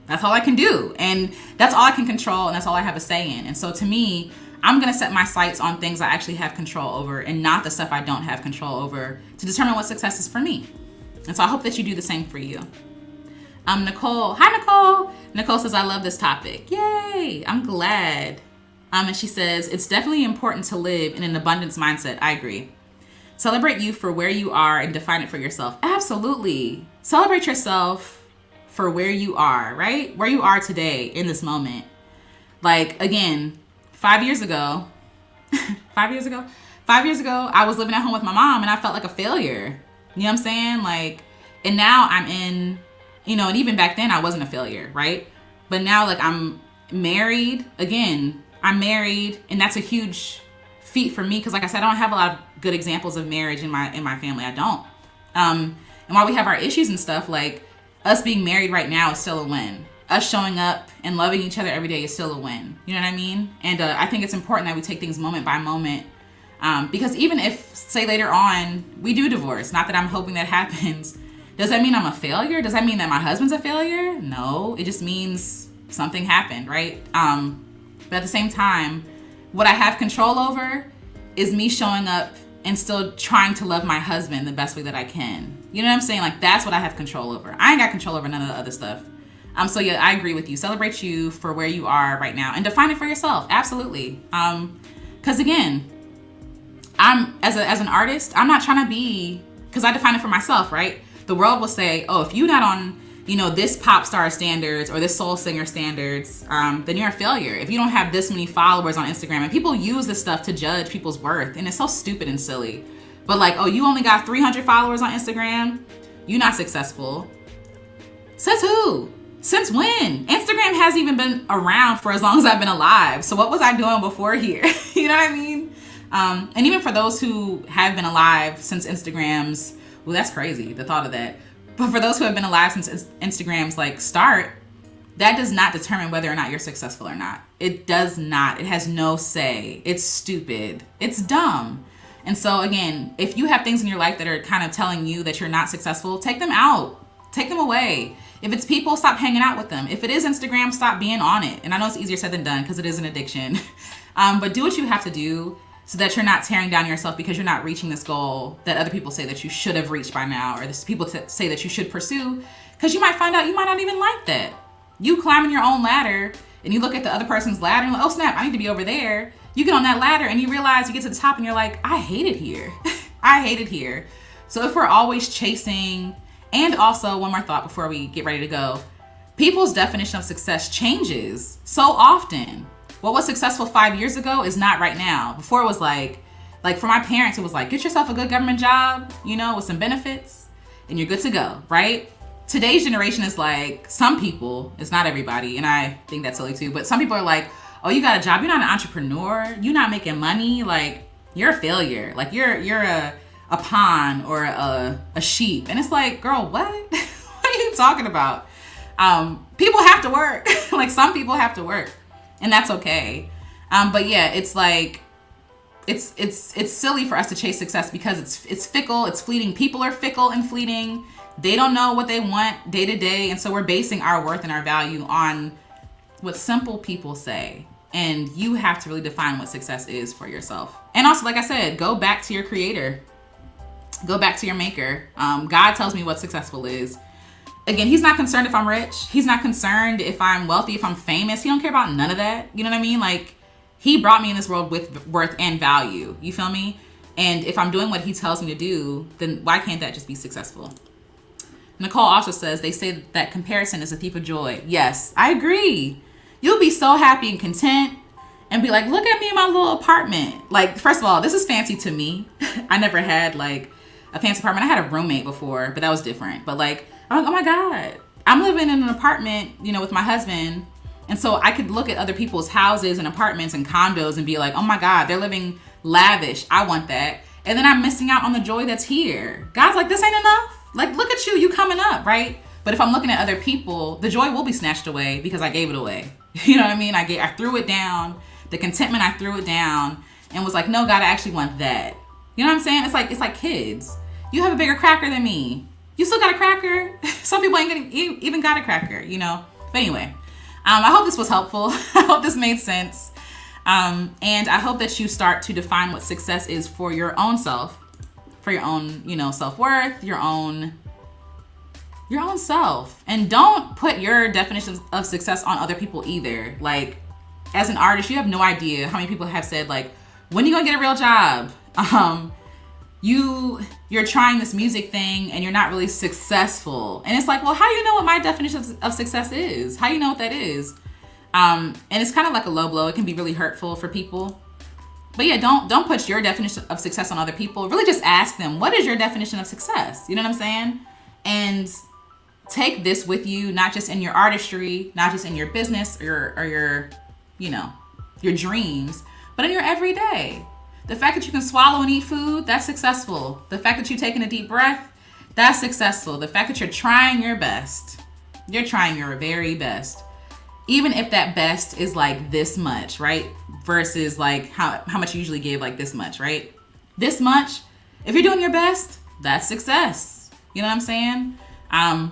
I can do. And that's all I can control. And that's all I have a say in. And so to me, I'm going to set my sights on things I actually have control over and not the stuff I don't have control over to determine what success is for me. And so I hope that you do the same for you. Nicole. Hi, Nicole. Nicole says, I love this topic. Yay. I'm glad. And she says, it's definitely important to live in an abundance mindset. I agree. Celebrate you for where you are and define it for yourself. Absolutely. Celebrate yourself for where you are, right? Where you are today in this moment. Like, again, 5 years ago, I was living at home with my mom and I felt like a failure. You know what I'm saying? Like, and now I'm in, you know, and even back then I wasn't a failure, right? But now, like, I'm married. Again, I'm married, and that's a huge feat for me because, like I said, I don't have a lot of good examples of marriage in my family. I don't. And while we have our issues and stuff, like, us being married right now is still a win. Us showing up and loving each other every day is still a win. You know what I mean? And I think it's important that we take things moment by moment. Because even if, say, later on, we do divorce, not that I'm hoping that happens, does that mean I'm a failure? Does that mean that my husband's a failure? No, it just means something happened, right? But at the same time, what I have control over is me showing up and still trying to love my husband the best way that I can. You know what I'm saying? Like, that's what I have control over. I ain't got control over none of the other stuff. So yeah, I agree with you. Celebrate you for where you are right now and define it for yourself. Absolutely. Cause again, I'm as an artist, I'm not trying to be, cause I define it for myself, right? The world will say, oh, if you're not on you know, this pop star standards or this soul singer standards, then you're a failure. If you don't have this many followers on Instagram, and people use this stuff to judge people's worth, and it's so stupid and silly. But like, oh, you only got 300 followers on Instagram, you're not successful. Says who? Since when? Instagram hasn't even been around for as long as I've been alive. So what was I doing before here? You know what I mean? And even for those who have been alive since Instagram's, well, that's crazy, the thought of that. But for those who have been alive since Instagram's like start, that does not determine whether or not you're successful or not. It does not. It has no say. It's stupid. It's dumb. And so again, if you have things in your life that are kind of telling you that you're not successful, take them out. Take them away. If it's people, stop hanging out with them. If it is Instagram, stop being on it. And I know it's easier said than done because it is an addiction. But do what you have to do so that you're not tearing down yourself because you're not reaching this goal that other people say that you should have reached by now, or this people say that you should pursue, because you might find out you might not even like that. You climbing your own ladder and you look at the other person's ladder and you're like, oh snap, I need to be over there. You get on that ladder and you realize you get to the top and you're like, I hate it here. I hate it here. So if we're always chasing, and also one more thought before we get ready to go, people's definition of success changes so often. What was successful 5 years ago is not right now. Before it was like for my parents, it was like, get yourself a good government job, you know, with some benefits and you're good to go, right? Today's generation is like, some people, it's not everybody, and I think that's silly too, but some people are like, oh, you got a job, you're not an entrepreneur, you're not making money, like you're a failure, like you're a pawn or a sheep. And it's like, girl, what? What are you talking about? People have to work. Like some people have to work, and that's okay. But yeah, it's like, it's silly for us to chase success because it's fickle, it's fleeting. People are fickle and fleeting. They don't know what they want day to day. And so we're basing our worth and our value on what simple people say. And you have to really define what success is for yourself. And also, like I said, go back to your creator. Go back to your maker. God tells me what successful is. Again, he's not concerned if I'm rich. He's not concerned if I'm wealthy, if I'm famous. He don't care about none of that. You know what I mean? Like, he brought me in this world with worth and value. You feel me? And if I'm doing what he tells me to do, then why can't that just be successful? Nicole also says, they say that comparison is a thief of joy. Yes, I agree. You'll be so happy and content and be like, look at me in my little apartment. Like, first of all, this is fancy to me. I never had like a fancy apartment. I had a roommate before, but that was different. But like, I'm like, oh my God, I'm living in an apartment, you know, with my husband. And so I could look at other people's houses and apartments and condos and be like, oh my God, they're living lavish. I want that. And then I'm missing out on the joy that's here. God's like, this ain't enough. Like, look at you coming up, right? But if I'm looking at other people, the joy will be snatched away because I gave it away. You know what I mean? I threw it down. The contentment, I threw it down and was like, no, God, I actually want that. You know what I'm saying? It's like kids. You have a bigger cracker than me. You still got a cracker. Some people ain't even got a cracker, you know? But anyway, I hope this was helpful. I hope this made sense. And I hope that you start to define what success is for your own self, for your own, you know, self-worth, your own self. And don't put your definitions of success on other people either. Like, as an artist, you have no idea how many people have said, like, when are you gonna get a real job? You're trying this music thing and you're not really successful. And it's like, well, how do you know what my definition of success is? How do you know what that is? And it's kind of like a low blow. It can be really hurtful for people. But yeah, don't put your definition of success on other people. Really just ask them, what is your definition of success? You know what I'm saying? And take this with you, not just in your artistry, not just in your business or your, you know, your dreams, but in your everyday. The fact that you can swallow and eat food, that's successful. The fact that you're taking a deep breath, that's successful. The fact that you're trying your best, you're trying your very best. Even if that best is like this much, right? Versus like how much you usually give, like this much, right? This much, if you're doing your best, that's success. You know what I'm saying?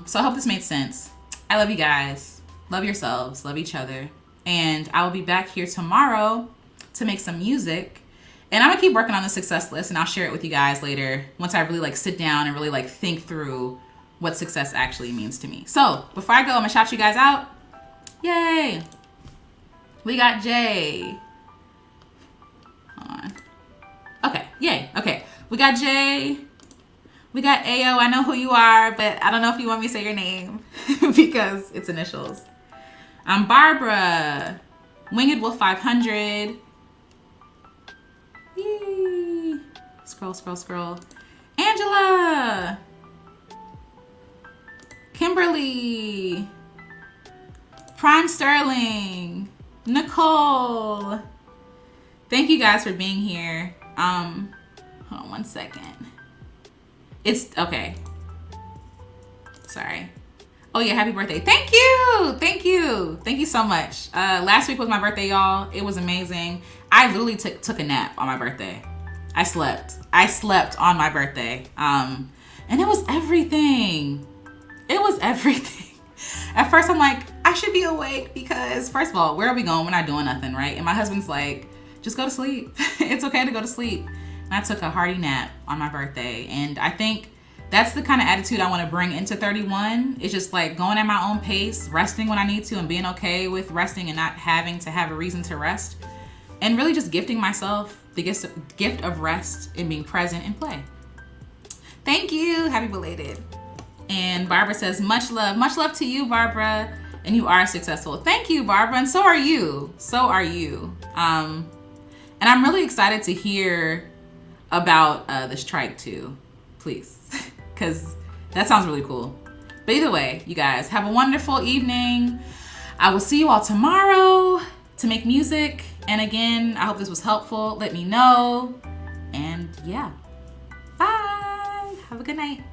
So I hope this made sense. I love you guys. Love yourselves. Love each other. And I will be back here tomorrow to make some music. And I'm gonna keep working on the success list, and I'll share it with you guys later once I really like sit down and really like think through what success actually means to me. So before I go, I'm gonna shout you guys out. Yay! We got Jay. Hold on. Okay, yay. Okay, we got Jay. We got Ayo. I know who you are, but I don't know if you want me to say your name because it's initials. I'm Barbara. Winged Wolf 500. Yee. Scroll, scroll, scroll. Angela. Kimberly. Prime Sterling. Nicole. Thank you guys for being here. Hold on one second. It's okay. Sorry. Oh yeah, happy birthday. Thank you. Thank you. Thank you so much. Last week was my birthday, y'all. It was amazing. I literally took a nap on my birthday. I slept on my birthday. And it was everything. It was everything. At first I'm like, I should be awake because first of all, where are we going? We're not doing nothing, right? And my husband's like, just go to sleep. It's okay to go to sleep. And I took a hearty nap on my birthday. And I think that's the kind of attitude I want to bring into 31. It's just like going at my own pace, resting when I need to, and being okay with resting and not having to have a reason to rest. And really just gifting myself the gift of rest and being present and play. Thank you. Happy belated. And Barbara says, much love to you, Barbara. And you are successful. Thank you, Barbara. And so are you. So are you. And I'm really excited to hear about the strike too, please, because that sounds really cool. But either way, you guys have a wonderful evening. I will see you all tomorrow to make music. And again, I hope this was helpful. Let me know. And yeah, bye. Have a good night.